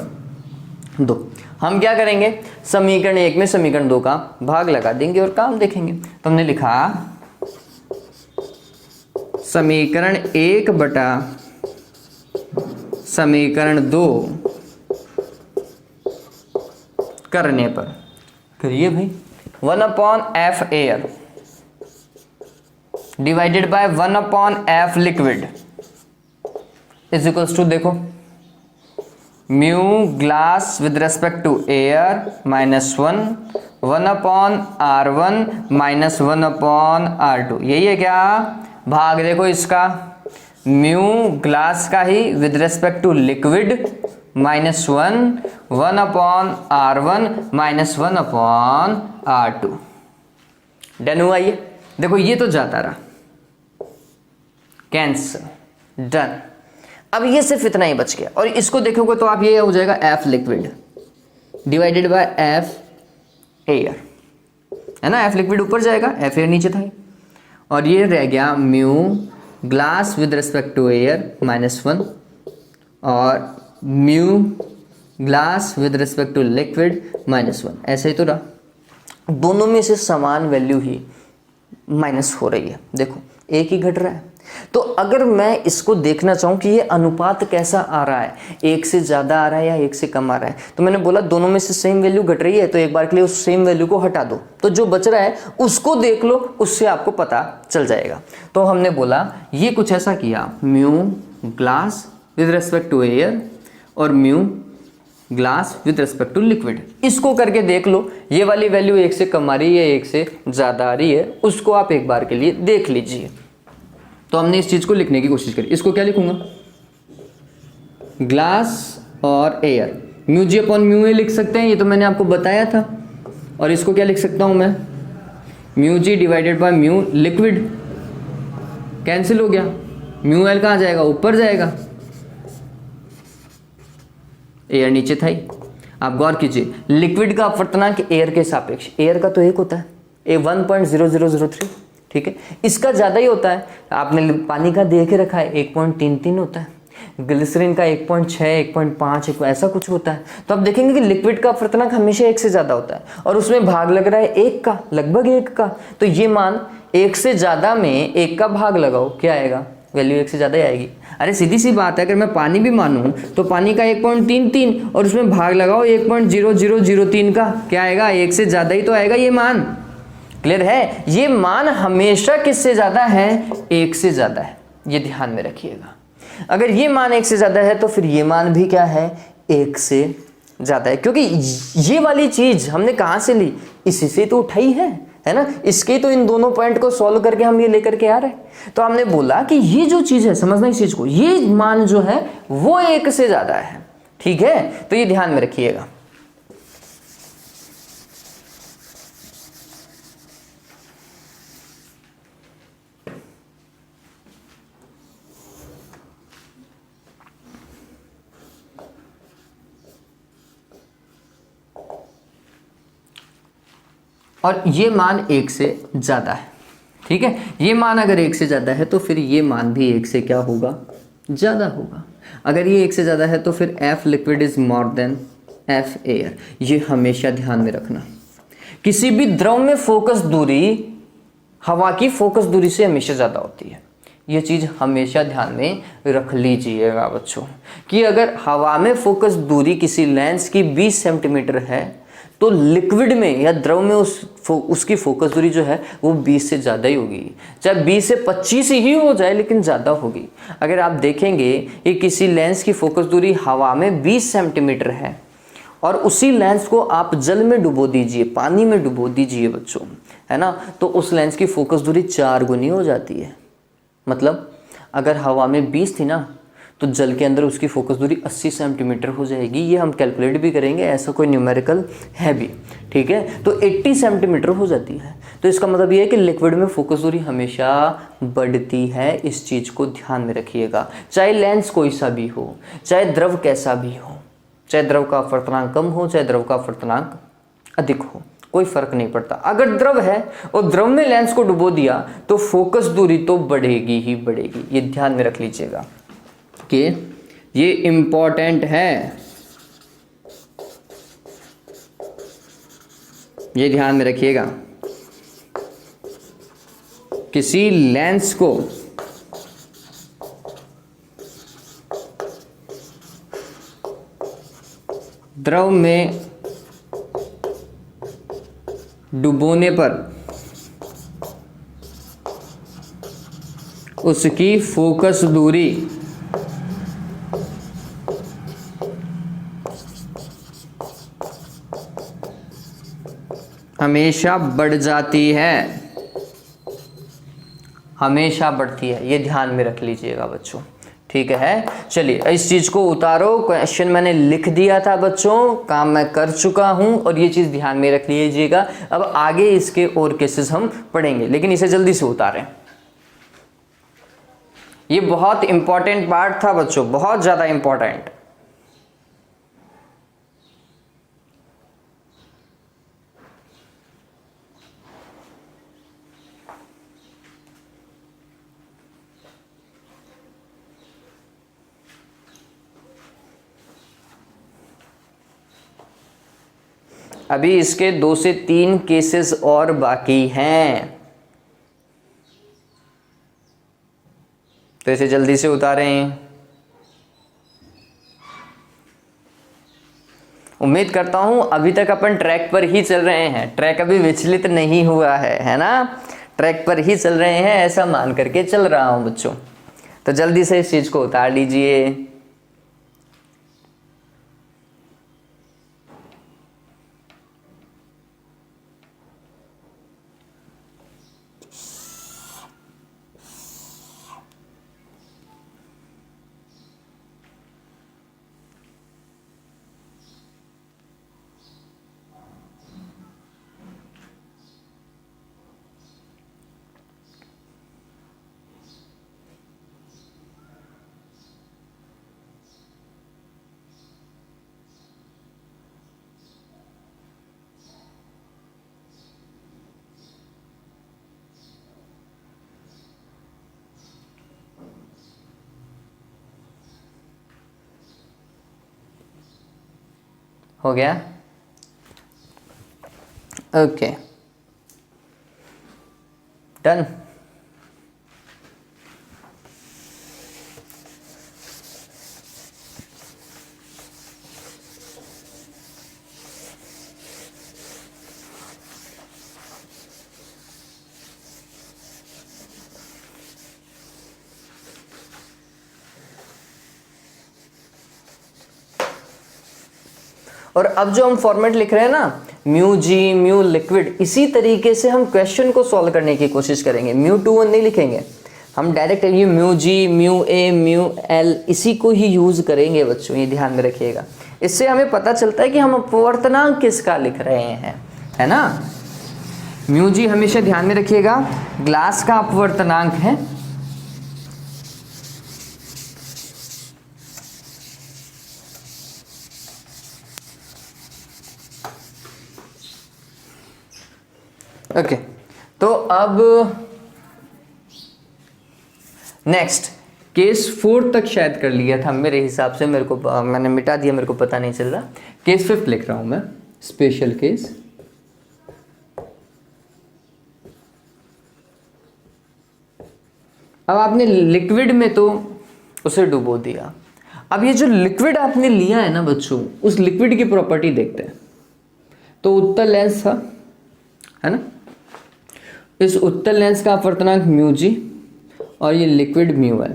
2। हम क्या करेंगे, समीकरण 1 में समीकरण 2 का भाग लगा देंगे और काम देखेंगे। तो हमने लिखा समीकरण 1 बटा समीकरण 2 करने पर, करिए भाई, 1/f air divided by 1/f liquid is equals to, देखो, mu glass with respect to air -1 1/r1 - 1/r2, यही है क्या, भाग देखो इसका, म्यू ग्लास का ही with respect to liquid -1 1/r1 - 1/r2। Done हुआ ये, देखो ये तो जाता रहा, कैंसल, डन। अब ये सिर्फ इतना ही बच गया, और इसको देखोगे तो आप ये हो जाएगा f liquid divided by f air, है ना, f लिक्विड ऊपर जाएगा, f एयर नीचे था, और ये रह गया mu glass with respect to air -1 और mu glass with respect to liquid -1, ऐसे ही तो रहा। दोनों में से समान वैल्यू ही माइनस हो रही है, देखो एक ही घट रहा है। तो अगर मैं इसको देखना चाहूँ कि ये अनुपात कैसा आ रहा है, एक से ज़्यादा आ रहा है या एक से कम आ रहा है, तो मैंने बोला दोनों में से सेम वैल्यू घट रही है, तो एक बार के लिए उस सेम वैल्यू को हटा दो, तो जो बच रहा है उसको देख लो, उससे आपको पता चल जाएगा। तो हमने बोला ये कुछ ऐसा किया, mu glass with respect to air और mu glass with respect to liquid, इसको करके देख लो ये वाली वैल्यू एक से कम आ रही है, एक से ज़्यादा आ रही है, उसको आप एक बार के लिए देख लीजिए। तो हमने इस चीज़ को लिखने की कोशिश करी, इसको क्या लिखूंगा, ग्लास और air, mu G upon mu A लिख सकते हैं, ये तो मैंने आपको बताया था। और इसको क्या लिख सकता हूं मैं, mu g divided by mu liquid, cancel हो गया, म्यू एल कहाँ जाएगा, ऊपर जाएगा, एयर नीचे था ही। आप गौर कीजिए, लिक्विड का अपवर्तनांक एयर के सापेक्ष, एयर का तो एक होता है, ए 1.0003, ठीक है, इसका ज़्यादा ही होता है। आपने पानी का दे के रखा है 1.33 होता है, ग्लिसरीन का 1.6, 1.5 ऐसा कुछ होता है। तो आप देखेंगे कि लिक्विड का अपवर्तनांक हमेशा एक से ज़्यादा होता है, और उसमें भाग लग रहा है एक का, लगभग एक का, तो ये मान एक से ज़्यादा में एक का भाग लगाओ, क्या आएगा, वैल्यू एक से ज़्यादा ही आएगी। अरे सीधी सी बात है, अगर मैं पानी भी मानूं तो पानी का 1.33 और उसमें भाग लगाओ 1.0003 का, क्या आएगा, एक से ज़्यादा ही तो आएगा ये मान। क्लियर है, ये मान हमेशा किससे ज़्यादा है, एक से ज़्यादा है, ये ध्यान में रखिएगा। अगर ये मान एक से ज़्यादा है तो फिर ये मान भी क्या है, एक से ज़्यादा है, क्योंकि ये वाली चीज़ हमने कहाँ से ली, इसी से तो उठाई है ना, इसके तो इन दोनों पॉइंट को सॉल्व करके हम ये लेकर के आ रहे हैं। तो हमने बोला कि ये जो चीज़ है, समझना इस चीज़ को, ये मान जो है वो एक से ज़्यादा है, ठीक है, तो ये ध्यान में रखिएगा। और ये मान एक से ज़्यादा है, ठीक है, ये मान अगर एक से ज़्यादा है तो फिर ये मान भी एक से क्या होगा, ज़्यादा होगा। अगर ये एक से ज़्यादा है तो फिर F liquid is more than F air, ये हमेशा ध्यान में रखना। किसी भी द्रव में फोकस दूरी हवा की फोकस दूरी से हमेशा ज़्यादा होती है, ये चीज़ हमेशा ध्यान में रख लीजिएगा बच्चों, कि अगर हवा में फोकस दूरी किसी लेंस की 20 सेंटीमीटर है तो लिक्विड में या द्रव में उसकी फोकस दूरी जो है वो 20 से ज़्यादा ही होगी, चाहे 20 से 25 ही हो जाए लेकिन ज़्यादा होगी। अगर आप देखेंगे कि किसी लेंस की फोकस दूरी हवा में 20 सेंटीमीटर है और उसी लेंस को आप जल में डुबो दीजिए, पानी में डुबो दीजिए बच्चों, है ना, तो उस लेंस की फोकस दूरी 4 गुनी हो जाती है। मतलब अगर हवा में 20 थी ना तो जल के अंदर उसकी फोकस दूरी 80 सेंटीमीटर हो जाएगी। ये हम कैलकुलेट भी करेंगे, ऐसा कोई न्यूमेरिकल है भी, ठीक है, तो 80 सेंटीमीटर हो जाती है। तो इसका मतलब ये है कि लिक्विड में फोकस दूरी हमेशा बढ़ती है, इस चीज़ को ध्यान में रखिएगा। चाहे लेंस कोई सा भी हो, चाहे द्रव कैसा भी हो, चाहे द्रव का अपवर्तनांक कम हो, चाहे द्रव का अपवर्तनांक अधिक हो, कोई फर्क नहीं पड़ता। अगर द्रव है और द्रव में लेंस को डुबो दिया तो फोकस दूरी तो बढ़ेगी ही बढ़ेगी, ये ध्यान में रख लीजिएगा कि ये इंपॉर्टेंट है, ये ध्यान में रखिएगा। किसी लेंस को द्रव में डुबोने पर उसकी फोकस दूरी हमेशा बढ़ जाती है, हमेशा बढ़ती है, ये ध्यान में रख लीजिएगा बच्चों, ठीक है। चलिए इस चीज़ को उतारो, क्वेश्चन मैंने लिख दिया था बच्चों, काम मैं कर चुका हूं और ये चीज़ ध्यान में रख लीजिएगा। अब आगे इसके और केसेस हम पढ़ेंगे, लेकिन इसे जल्दी से उतारें। ये बहुत इंपॉर्टेंट पार्ट था बच्चों, बहुत ज़्यादा इंपॉर्टेंट। अभी इसके 2 से 3 केसेस और बाकी हैं, तो इसे जल्दी से उतारें। उम्मीद करता हूं अभी तक अपन ट्रैक पर ही चल रहे हैं, ट्रैक अभी विचलित नहीं हुआ है ना, ट्रैक पर ही चल रहे हैं ऐसा मान करके चल रहा हूं बच्चों। तो जल्दी से इस चीज को उतार लीजिए। हो गया? Okay, done. और अब जो हम फॉर्मेट लिख रहे हैं ना, म्यू जी म्यू लिक्विड, इसी तरीके से हम क्वेश्चन को सॉल्व करने की कोशिश करेंगे। म्यू 2 नहीं लिखेंगे हम, डायरेक्ट ये mu G mu A mu L इसी को ही यूज करेंगे बच्चों, ये ध्यान में रखिएगा। इससे हमें पता चलता है कि हम अपवर्तनांक किसका लिख रहे हैं, है ना। म्यू जी हमेशा ध्यान में रखिएगा ग्लास का अपवर्तनांक है, ओके। तो अब नेक्स्ट केस 4 तक शायद कर लिया था मेरे हिसाब से, मेरे को मैंने मिटा दिया, मेरे को पता नहीं चल रहा। केस 5 लिख रहा हूं मैं, स्पेशल केस। अब आपने लिक्विड में तो उसे डुबो दिया, अब ये जो लिक्विड आपने लिया है ना बच्चों, उस लिक्विड की प्रॉपर्टी देखते हैं। तो उत्तल लेंस था, है ना, इस उत्तल लेंस का अपवर्तनांक म्यू जी और ये लिक्विड म्यू एल।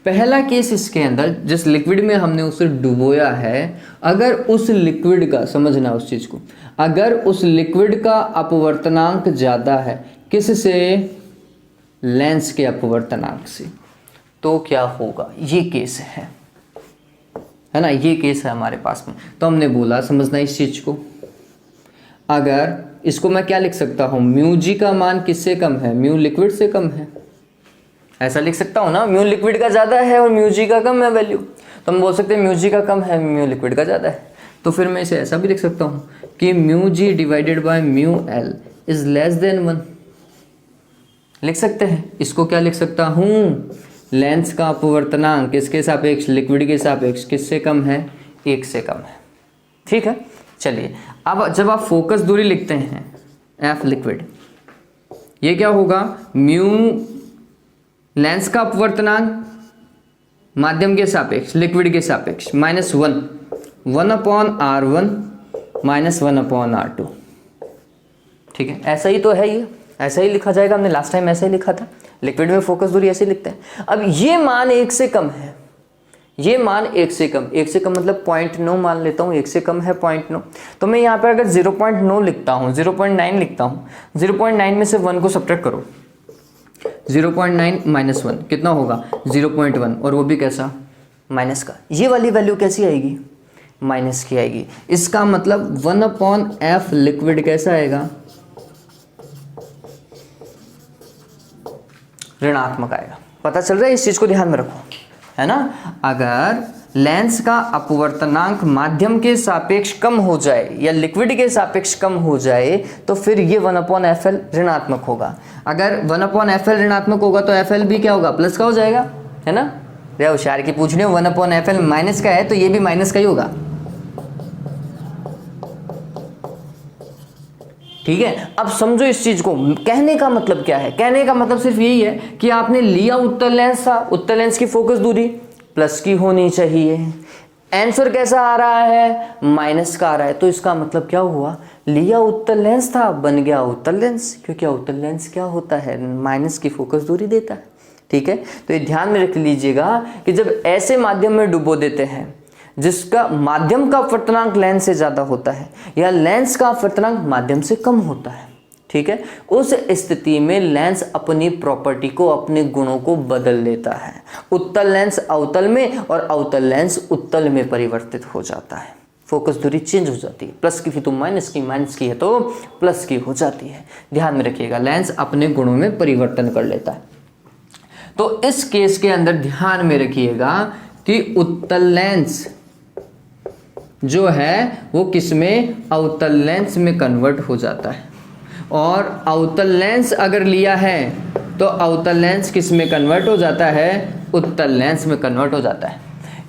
पहला केस इसके अंदर जिस लिक्विड में हमने उसे डुबोया है, अगर उस लिक्विड का, समझना उस चीज को, अगर उस लिक्विड का अपवर्तनांक ज्यादा है किससे, लेंस के अपवर्तनांक से, तो क्या होगा, ये केस है ना, ये केस है हमारे पास में। तो हमने बोला समझना इस चीज को, अगर इसको मैं क्या लिख सकता हूं, म्यू जी का मान किससे कम है, म्यू लिक्विड से कम है, ऐसा लिख सकता हूं ना। म्यू लिक्विड का ज्यादा है और म्यू जी का कम है वैल्यू, तो हम बोल सकते हैं म्यू जी का कम है, म्यू लिक्विड का ज्यादा है। तो फिर मैं इसे ऐसा भी लिख सकता हूं कि mu g divided by mu l is less than 1, लिख सकते हैं। इसको क्या लिख सकता हूं, लेंस का अपवर्तनांक किसके सापेक्ष, लिक्विड के सापेक्ष, किससे कम है, 1 से कम है। ठीक है, चलिए अब जब आप फोकस दूरी लिखते हैं एफ लिक्विड, ये क्या होगा, म्यू लेंस का अपवर्तनांक माध्यम के सापेक्ष, लिक्विड के सापेक्ष, -1, 1/R1 -1/R2। ठीक है, ऐसा ही तो है, ये ऐसा ही लिखा जाएगा, हमने लास्ट टाइम ऐसा ही लिखा था, लिक्विड में फोकस दूरी ऐसे ही लिखते हैं। अब ये मान 1 से कम है, ये मान 1 से कम, 1 से कम मतलब 0.9 मान लेता हूँ, 1 से कम है 0.9, तो मैं यहाँ पर अगर 0.9 लिखता हूँ, 0.9 लिखता हूँ, 0.9 में से 1 को सब्ट्रैक्ट करो, 0.9 - 1 कितना होगा, 0.1, और वो भी कैसा, माइनस का। ये वाली वैल्यू कैसी आएगी, माइनस की आएगी। इसका मतलब 1/F लिक्विड कैसा आएगा, ऋणात्मक आएगा। पता चल रहा है, इस चीज को ध्यान में रखो, है ना। अगर लेंस का अपवर्तनांक माध्यम के सापेक्ष कम हो जाए या लिक्विड के सापेक्ष कम हो जाए तो फिर ये 1/FL ऋणात्मक होगा। अगर 1/FL ऋणात्मक होगा तो FL भी क्या होगा, प्लस का हो जाएगा, है ना। रे होशियार की पूछ रहे हो, 1/FL माइनस का है तो ये भी माइनस का ही होगा। ठीक है, अब समझो इस चीज को। कहने का मतलब क्या है? कहने का मतलब सिर्फ यही है कि आपने लिया उत्तल लेंस था, उत्तल लेंस की फोकस दूरी प्लस की होनी चाहिए। आंसर कैसा आ रहा है? माइनस का आ रहा है। तो इसका मतलब क्या हुआ? लिया उत्तल लेंस था, बन गया उत्तल लेंस, क्योंकि उत्तल लेंस क्या होता है? माइनस की फोकस दूरी देता है। ठीक है, तो ये ध्यान में रख लीजिएगा कि जब ऐसे माध्यम में डुबो देते हैं जिसका माध्यम का अपवर्तनांक लेंस से ज्यादा होता है या लेंस का अपवर्तनांक माध्यम से कम होता है, ठीक है, उस स्थिति में लेंस अपनी प्रॉपर्टी को, अपने गुणों को बदल लेता है। उत्तल लेंस अवतल में और अवतल लेंस उत्तल में परिवर्तित हो जाता है। फोकस दूरी चेंज हो जाती है, प्लस की थी तो माइनस की, माइनस की है तो प्लस की हो जाती है। ध्यान में रखिएगा, लेंस अपने गुणों में परिवर्तन कर लेता है। तो इस केस के अंदर ध्यान में रखिएगा कि उत्तल लेंस जो है वो किसमें? अवतल लेंस में कन्वर्ट हो जाता है। और अवतल लेंस अगर लिया है तो अवतल लेंस किस में कन्वर्ट हो जाता है? उत्तल लेंस में कन्वर्ट हो जाता है।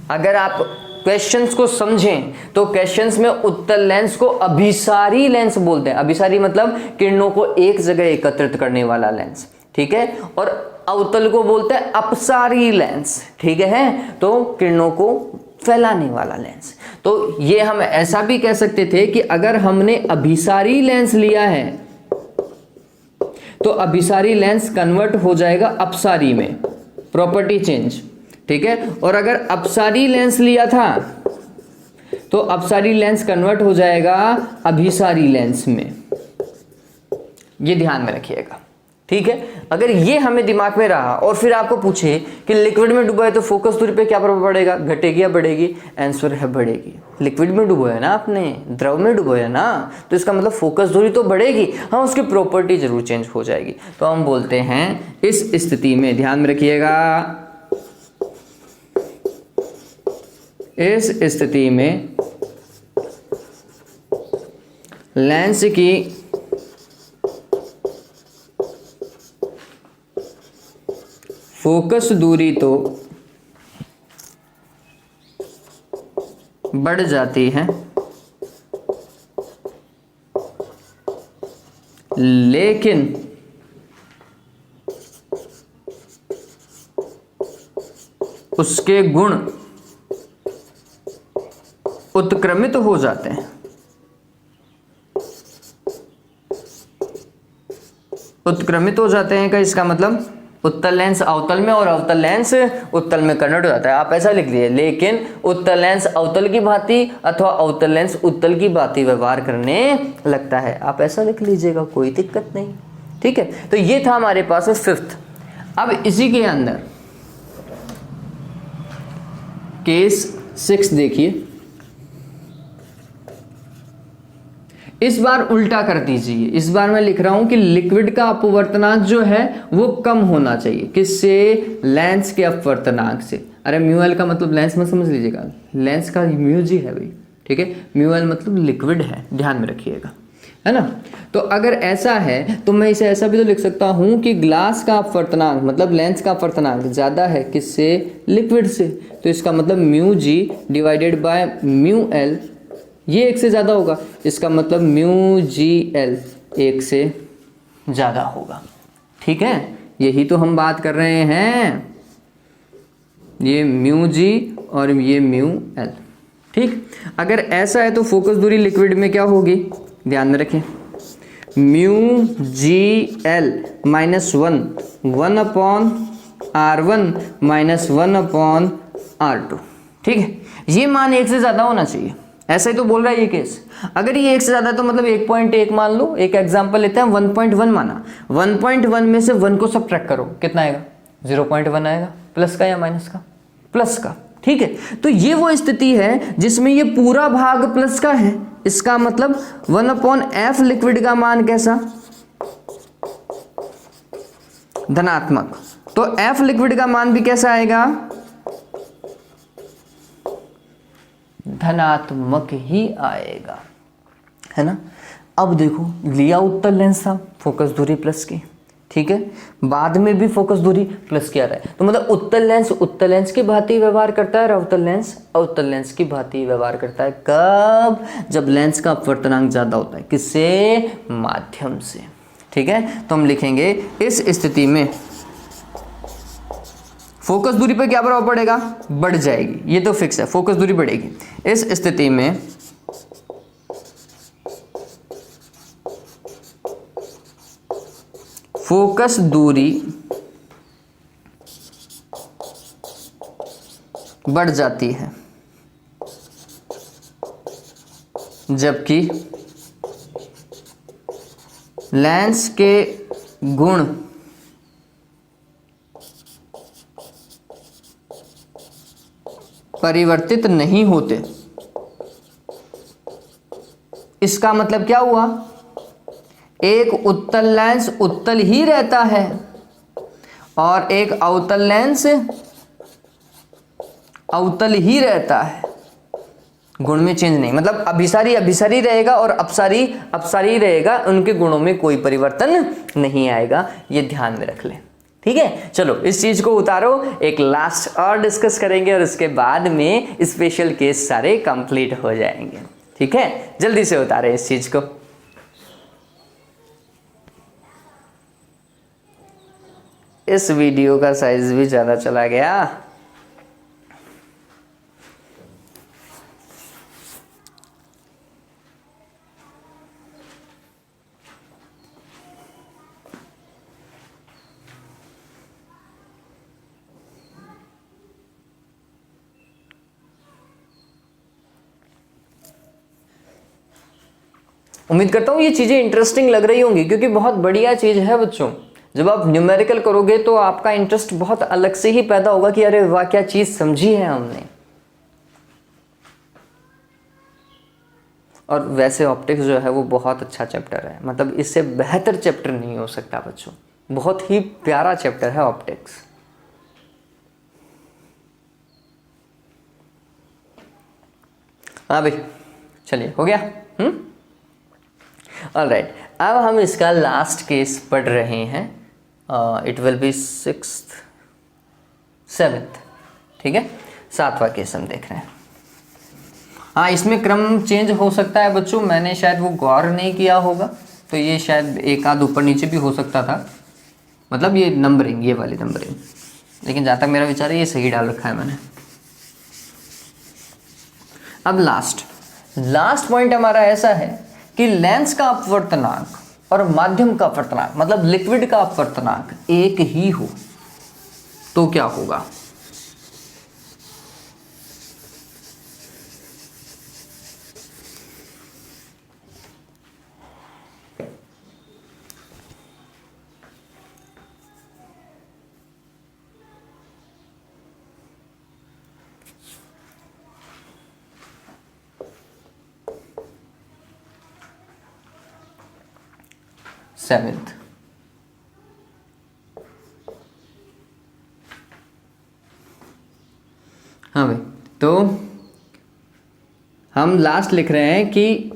अगर आप क्वेश्चंस को समझें तो क्वेश्चंस में उत्तल लेंस को अभिसारी लेंस बोलते हैं। अभिसारी मतलब किरणों को एक जगह एकत्रित करने वाला लेंस, ठीक है, और अवतल को बोलते हैं अपसारी लेंस, ठीक है, तो किरणों को फैलाने वाला लेंस। तो ये हम ऐसा भी कह सकते थे कि अगर हमने अभिसारी लेंस लिया है तो अभिसारी लेंस कन्वर्ट हो जाएगा अपसारी में, प्रॉपर्टी चेंज, ठीक है, और अगर अपसारी लेंस लिया था तो अपसारी लेंस कन्वर्ट हो जाएगा अभिसारी लेंस में। ये ध्यान में रखिएगा, ठीक है। अगर ये हमें दिमाग में रहा और फिर आपको पूछे कि लिक्विड में डूबा है तो फोकस दूरी पे क्या प्रभाव पड़ेगा? घटेगी या बढ़ेगी? आंसर है बढ़ेगी। लिक्विड में डूबो है ना आपने, द्रव में डूबो है ना, तो इसका मतलब फोकस दूरी तो बढ़ेगी, हाँ, उसकी प्रॉपर्टी जरूर चेंज हो जाएगी। तो हम बोलते हैं इस स्थिति में, ध्यान में रखिएगा, इस स्थिति में लेंस की फोकस दूरी तो बढ़ जाती है, लेकिन उसके गुण उत्क्रमित हो जाते हैं। उत्क्रमित हो जाते हैं का इसका मतलब उत्तल लेंस अवतल में और अवतल लेंस उत्तल में कन्वर्ट हो जाता है। आप ऐसा लिख लीजिए, लेकिन उत्तल लेंस अवतल की भांति अथवा अवतल लेंस उत्तल की भांति व्यवहार करने लगता है। आप ऐसा लिख लीजिएगा, कोई दिक्कत नहीं, ठीक है। तो ये था हमारे पास फिफ्थ। अब इसी के अंदर केस 6 देखिए, इस बार उल्टा कर दीजिए। इस बार मैं लिख रहा हूं कि लिक्विड का अपवर्तनांक जो है वो कम होना चाहिए, किससे? लेंस के अपवर्तनांक से। अरे म्यू एल का मतलब लेंस मत समझ लीजिएगा, लेंस का म्यू जी है भाई, ठीक है, म्यू एल मतलब लिक्विड है, ध्यान में रखिएगा, है ना। तो अगर ऐसा है तो मैं इसे ऐसा भी तो लिख सकता हूं कि ग्लास का अपवर्तनांक मतलब लेंस का अपवर्तनांक ज्यादा है किससे? लिक्विड से। तो इसका मतलब mu g divided by mu l, ये 1 से ज़्यादा होगा, इसका मतलब म्यू जी एल 1 से ज़्यादा होगा, ठीक है। यही तो हम बात कर रहे हैं, ये म्यू जी और ये म्यू एल, ठीक। अगर ऐसा है तो फोकस दूरी लिक्विड में क्या होगी? ध्यान में रखें, mu g L -1 1/R1 -1/R2, ठीक है। ये मान 1 से ज़्यादा होना चाहिए, ऐसा ही तो बोल रहा है ये केस। अगर ये 1 से ज़्यादा है तो मतलब 1.1 मान लो। एक एग्जांपल लेते हैं, 1.1 माना, 1.1 में से 1 को सब्ट्रैक्ट करो, कितना आएगा? 0.1 आएगा। प्लस का या माइनस का? प्लस का, ठीक है। तो ये वो स्थिति है जिसमें ये पूरा भाग प्लस का है। इसका मतलब 1/f लिक्विड का मान कैसा? धनात्मक। तो f लिक्विड का मान भी कैसा आएगा? धनात्मक ही आएगा, है ना। अब देखो, लिया उत्तल लेंस था, फोकस दूरी प्लस की, ठीक है, बाद में भी फोकस दूरी प्लस क्या रहा है, तो मतलब उत्तल लेंस की भांति व्यवहार करता है, और अवतल लेंस की भांति व्यवहार करता है। कब? जब लेंस का अपवर्तनांक ज्यादा होता है, किससे? माध्यम से। ठीक है, तो हम लिखेंगे इस स्थिति में फोकस दूरी पर क्या प्रभाव पड़ेगा? बढ़ जाएगी, ये तो फिक्स है, फोकस दूरी बढ़ेगी। इस स्थिति में फोकस दूरी बढ़ जाती है, जबकि लेंस के गुण परिवर्तित नहीं होते। इसका मतलब क्या हुआ? एक उत्तल लेंस उत्तल ही रहता है और एक अवतल लेंस अवतल ही रहता है, गुण में चेंज नहीं। मतलब अभिसारी रहेगा और अपसारी रहेगा, उनके गुणों में कोई परिवर्तन नहीं आएगा, ये ध्यान में रख लें। ठीक है, चलो इस चीज को उतारो, एक लास्ट और डिस्कस करेंगे और उसके बाद में स्पेशल केस सारे कंप्लीट हो जाएंगे। ठीक है, जल्दी से उतारे इस चीज को। इस वीडियो का साइज भी ज्यादा चला गया। उम्मीद करता हूँ ये चीज़ें इंटरेस्टिंग लग रही होंगी, क्योंकि बहुत बढ़िया चीज़ है बच्चों। जब आप न्यूमेरिकल करोगे तो आपका इंटरेस्ट बहुत अलग से ही पैदा होगा कि अरे वाह, क्या चीज़ समझी है हमने। और वैसे ऑप्टिक्स जो है वो बहुत अच्छा चैप्टर है, मतलब इससे बेहतर चैप्टर नहीं हो सकता बच्चों, बहुत ही प्यारा चैप्टर है ऑप्टिक्स। हाँ भाई, चलिए हो गया। ऑलराइट, अब हम इसका लास्ट केस पढ़ रहे हैं। It will be 6th 7th। ठीक है, 7वां केस हम देख रहे हैं। हाँ, इसमें क्रम चेंज हो सकता है बच्चों, मैंने शायद वो गौर नहीं किया होगा, तो ये शायद एक आध ऊपर नीचे भी हो सकता था, मतलब ये नंबरिंग, ये वाली नंबरिंग, लेकिन जहाँ तक मेरा विचार है ये सही डाल रखा है मैंने। अब लास्ट पॉइंट हमारा ऐसा है कि लेंस का अपवर्तनांक और माध्यम का अपवर्तनांक, मतलब लिक्विड का अपवर्तनांक एक ही हो तो क्या होगा? सेवेंथ, हाँ भाई, तो हम लास्ट लिख रहे हैं कि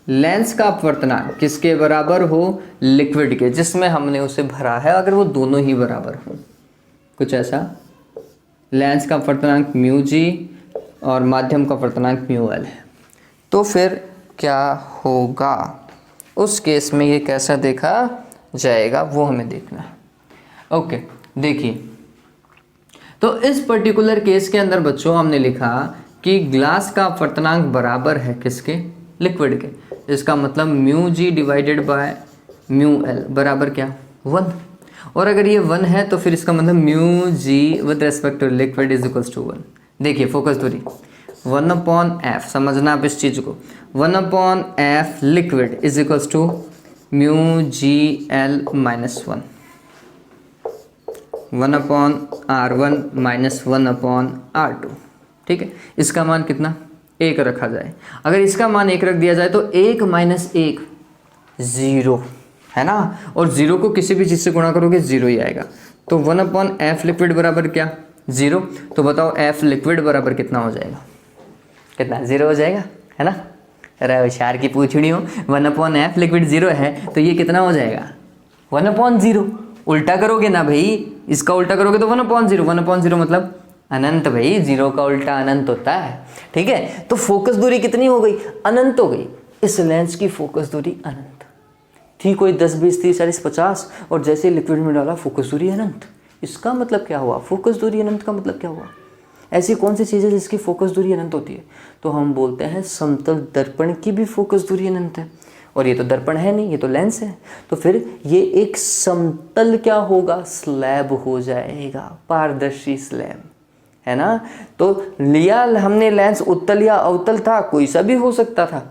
लेंस का अपवर्तनांक किसके बराबर हो? लिक्विड के, जिसमें हमने उसे भरा है, अगर वो दोनों ही बराबर हो, कुछ ऐसा। लेंस का अपवर्तनांक म्यू जी और माध्यम का अपवर्तनांक म्यू एल है, तो फिर क्या होगा उस केस में? ये कैसा देखा जाएगा वो हमें देखना है। ओके, देखिए, तो इस पर्टिकुलर केस के अंदर बच्चों हमने लिखा कि ग्लास का अपवर्तनांक बराबर है किसके? लिक्विड के। इसका मतलब mu g divided by mu l बराबर क्या? 1। और अगर ये 1 है तो फिर इसका मतलब mu g with respect to liquid is equals to 1। देखिए फोकस दूरी 1/f, समझना आप इस चीज को, 1/f liquid is equals to mu g l minus 1, 1/r1 minus 1/r2। ठीक है, इसका मान कितना? 1 रखा जाए। अगर इसका मान 1 रख दिया जाए तो 1 माइनस 1 0 है ना, और 0 को किसी भी चीज़ से गुणा करोगे 0 ही आएगा। तो 1/f लिक्विड बराबर क्या? 0। तो बताओ f लिक्विड बराबर कितना हो जाएगा? कितना? 0 हो जाएगा, है ना। अरे होशियार की पूछड़ी हो, 1/f लिक्विड 0 है तो ये कितना हो जाएगा? 1/0। उल्टा करोगे ना भाई, इसका उल्टा करोगे तो 1/0, 1/0 मतलब अनंत भाई, 0 का उल्टा अनंत होता है। ठीक है, तो फोकस दूरी कितनी हो गई? अनंत हो गई। इस लेंस की फोकस दूरी अनंत थी, कोई 10 20 30 40 50, और जैसे लिक्विड में डाला फोकस दूरी अनंत। इसका मतलब क्या हुआ? फोकस दूरी अनंत का मतलब क्या हुआ? ऐसी कौन सी चीज़ है जिसकी फोकस दूरी अनंत होती है? तो हम बोलते हैं समतल दर्पण की भी फोकस दूरी अनंत है, और ये तो दर्पण है नहीं, ये तो लेंस है। तो फिर ये एक समतल क्या होगा? स्लैब हो जाएगा, पारदर्शी स्लैब, है ना। तो लिया हमने लेंस, उत्तल या अवतल था, कोई सा भी हो सकता था,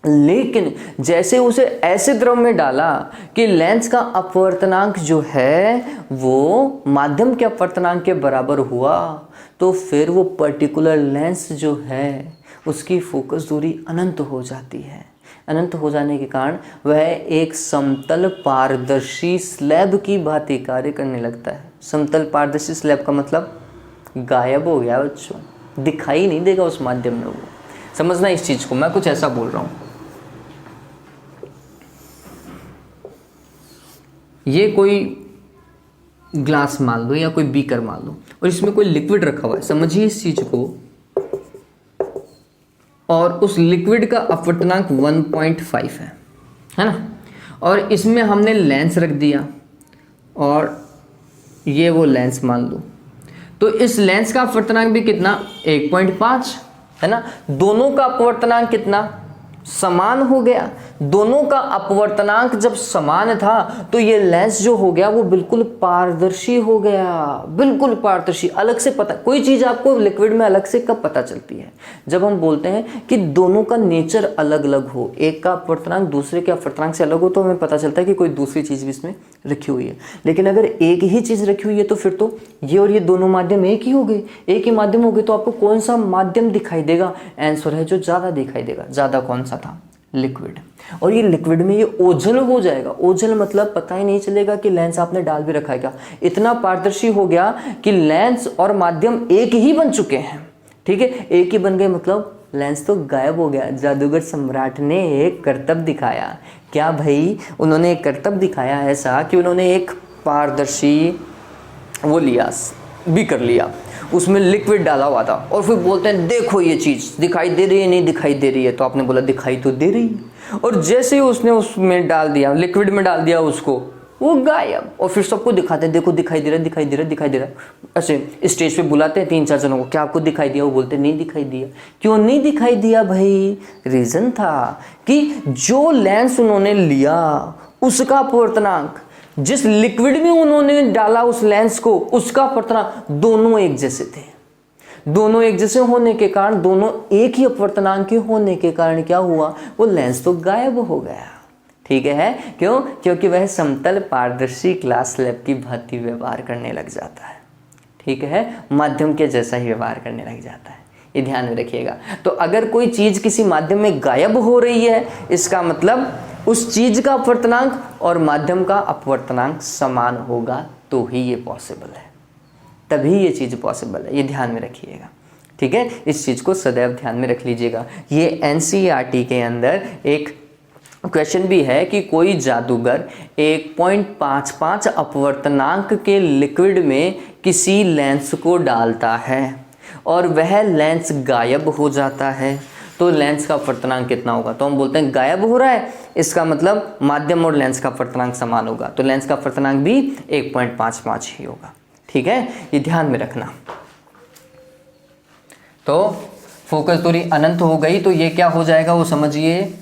लेकिन जैसे उसे ऐसे द्रव में डाला कि लेंस का अपवर्तनांक जो है वो माध्यम के अपवर्तनांक के बराबर हुआ, तो फिर वो पर्टिकुलर लेंस जो है उसकी फोकस दूरी अनंत हो जाती है। अनंत हो जाने के कारण वह एक समतल पारदर्शी स्लैब की भांति कार्य करने लगता है। समतल पारदर्शी स्लैब का मतलब गायब हो गया बच्चों, दिखाई नहीं देगा उस माध्यम में। वो समझना इस चीज को, मैं कुछ ऐसा बोल रहा हूं। ये कोई ग्लास मान लो या कोई बीकर मान लो, और इसमें कोई लिक्विड रखा हुआ है, समझिए इस चीज को, और उस लिक्विड का अपवर्तनांक 1.5 है ना, और इसमें हमने लेंस रख दिया, और ये वो लेंस मान लो, तो इस लेंस का अपवर्तनांक भी कितना? 1.5, है ना। दोनों का अपवर्तनांक कितना? समान हो गया। दोनों का अपवर्तनांक जब समान था तो ये लेंस जो हो गया वो बिल्कुल पारदर्शी हो गया, बिल्कुल पारदर्शी। अलग से पता, कोई चीज़ आपको लिक्विड में अलग से कब पता चलती है? जब हम बोलते हैं कि दोनों का नेचर अलग अलग हो, एक का अपवर्तनांक दूसरे के अपवर्तनांक से अलग हो, तो हमें पता चलता है कि कोई दूसरी चीज़ भी इसमें रखी हुई है। लेकिन अगर एक ही चीज़ रखी हुई है तो फिर तो ये और ये दोनों माध्यम एक ही हो गए, एक ही माध्यम हो गए, तो आपको कौन सा माध्यम दिखाई देगा? आंसर है जो ज़्यादा दिखाई देगा। ज़्यादा कौन सा था? लिक्विड। और ये लिक्विड में ये ओझल हो जाएगा। ओझल मतलब पता ही नहीं चलेगा कि लेंस आपने डाल भी रखा है क्या। इतना पारदर्शी हो गया कि लेंस और माध्यम एक ही बन चुके हैं। ठीक है, एक ही बन गए मतलब लेंस तो गायब हो गया। जादूगर सम्राट ने एक करतब दिखाया। क्या भाई? उन्होंने एक करतब दिखाया ऐसा कि उन्होंने एक पारदर्शी वो लिया, बीकर लिया, उसमें लिक्विड डाला हुआ था, और फिर बोलते हैं देखो ये चीज़ दिखाई दे रही है, नहीं दिखाई दे रही है। तो आपने बोला दिखाई तो दे रही है, और जैसे ही उसने उसमें डाल दिया, लिक्विड में डाल दिया उसको, वो गायब। और फिर सबको दिखाते हैं देखो दिखाई दे रहा है, दिखाई दे रहा है, दिखाई दे रहा है। ऐसे स्टेज पे बुलाते हैं 3-4 जनों को, क्या आपको दिखाई दिया? वो बोलते नहीं दिखाई दिया। क्यों नहीं दिखाई दिया भाई? रीज़न था कि जो लेंस उन्होंने लिया उसका अपवर्तनांक, जिस लिक्विड में उन्होंने डाला उस लेंस को, उसका अपवर्तनांक दोनों एक जैसे थे। दोनों एक जैसे होने के कारण, दोनों एक ही अपवर्तनांक के होने के कारण क्या हुआ? वो लेंस तो गायब हो गया। ठीक है, क्यों? क्योंकि वह समतल पारदर्शी ग्लास स्लैब की भांति व्यवहार करने लग जाता है। ठीक है, माध्यम के जैसा ही व्यवहार करने लग जाता है। ये ध्यान में रखिएगा। तो अगर कोई चीज़ किसी माध्यम में गायब हो रही है, इसका मतलब उस चीज़ का अपवर्तनांक और माध्यम का अपवर्तनांक समान होगा, तो ही ये पॉसिबल है, तभी ये चीज़ पॉसिबल है। ये ध्यान में रखिएगा। ठीक है, इस चीज़ को सदैव ध्यान में रख लीजिएगा। ये एनसीईआरटी के अंदर एक क्वेश्चन भी है कि कोई जादूगर 1.55 अपवर्तनांक के लिक्विड में किसी लेंस को डालता है और वह लेंस गायब हो जाता है, तो लेंस का अपवर्तनांक कितना होगा? तो हम बोलते हैं गायब हो रहा है, इसका मतलब माध्यम और लेंस का अपवर्तनांक समान होगा, तो लेंस का अपवर्तनांक भी 1.55 ही होगा। ठीक है, ये ध्यान में रखना। तो फोकस दूरी अनंत हो गई, तो ये क्या हो जाएगा वो समझिए।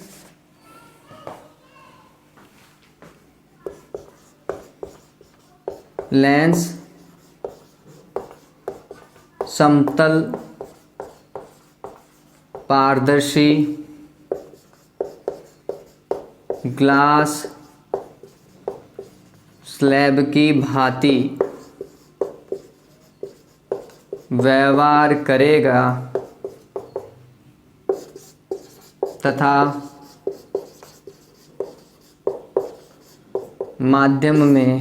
लेंस समतल पारदर्शी ग्लास स्लैब की भांति व्यवहार करेगा तथा माध्यम में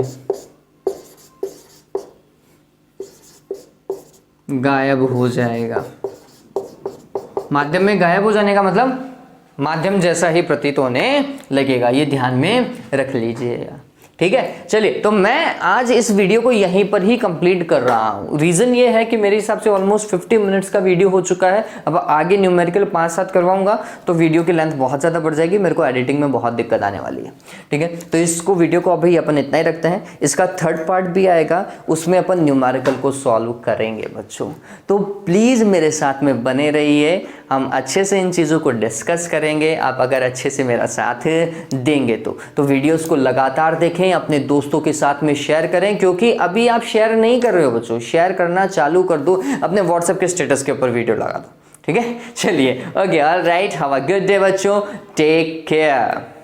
गायब हो जाएगा। माध्यम में गायब हो जाने का मतलब माध्यम जैसा ही प्रतीत होने लगेगा। ये ध्यान में रख लीजिएगा। ठीक है। चलिए, तो मैं आज इस वीडियो को यहीं पर ही कंप्लीट कर रहा हूं। रीजन ये है कि मेरे हिसाब से ऑलमोस्ट 50 मिनट्स का वीडियो हो चुका है। अब आगे न्यूमेरिकल 5-7 करवाऊंगा तो वीडियो की लेंथ बहुत ज़्यादा बढ़ जाएगी, मेरे को एडिटिंग में बहुत दिक्कत आने वाली है। ठीक है, तो इसको वीडियो को अभी अपन इतना ही रखते हैं। इसका थर्ड पार्ट भी आएगा, उसमें अपन न्यूमेरिकल को सॉल्व करेंगे बच्चों। तो प्लीज़ मेरे साथ में बने रहिए, हम अच्छे से इन चीज़ों को डिस्कस करेंगे। आप अगर अच्छे से मेरा साथ देंगे तो वीडियोस को लगातार देखें, अपने दोस्तों के साथ में शेयर करें, क्योंकि अभी आप शेयर नहीं कर रहे हो बच्चों। शेयर करना चालू कर दो, अपने व्हाट्सएप के स्टेटस के ऊपर वीडियो लगा दो। ठीक है, चलिए, okay, all right, have a good day बच्चों, टेक केयर।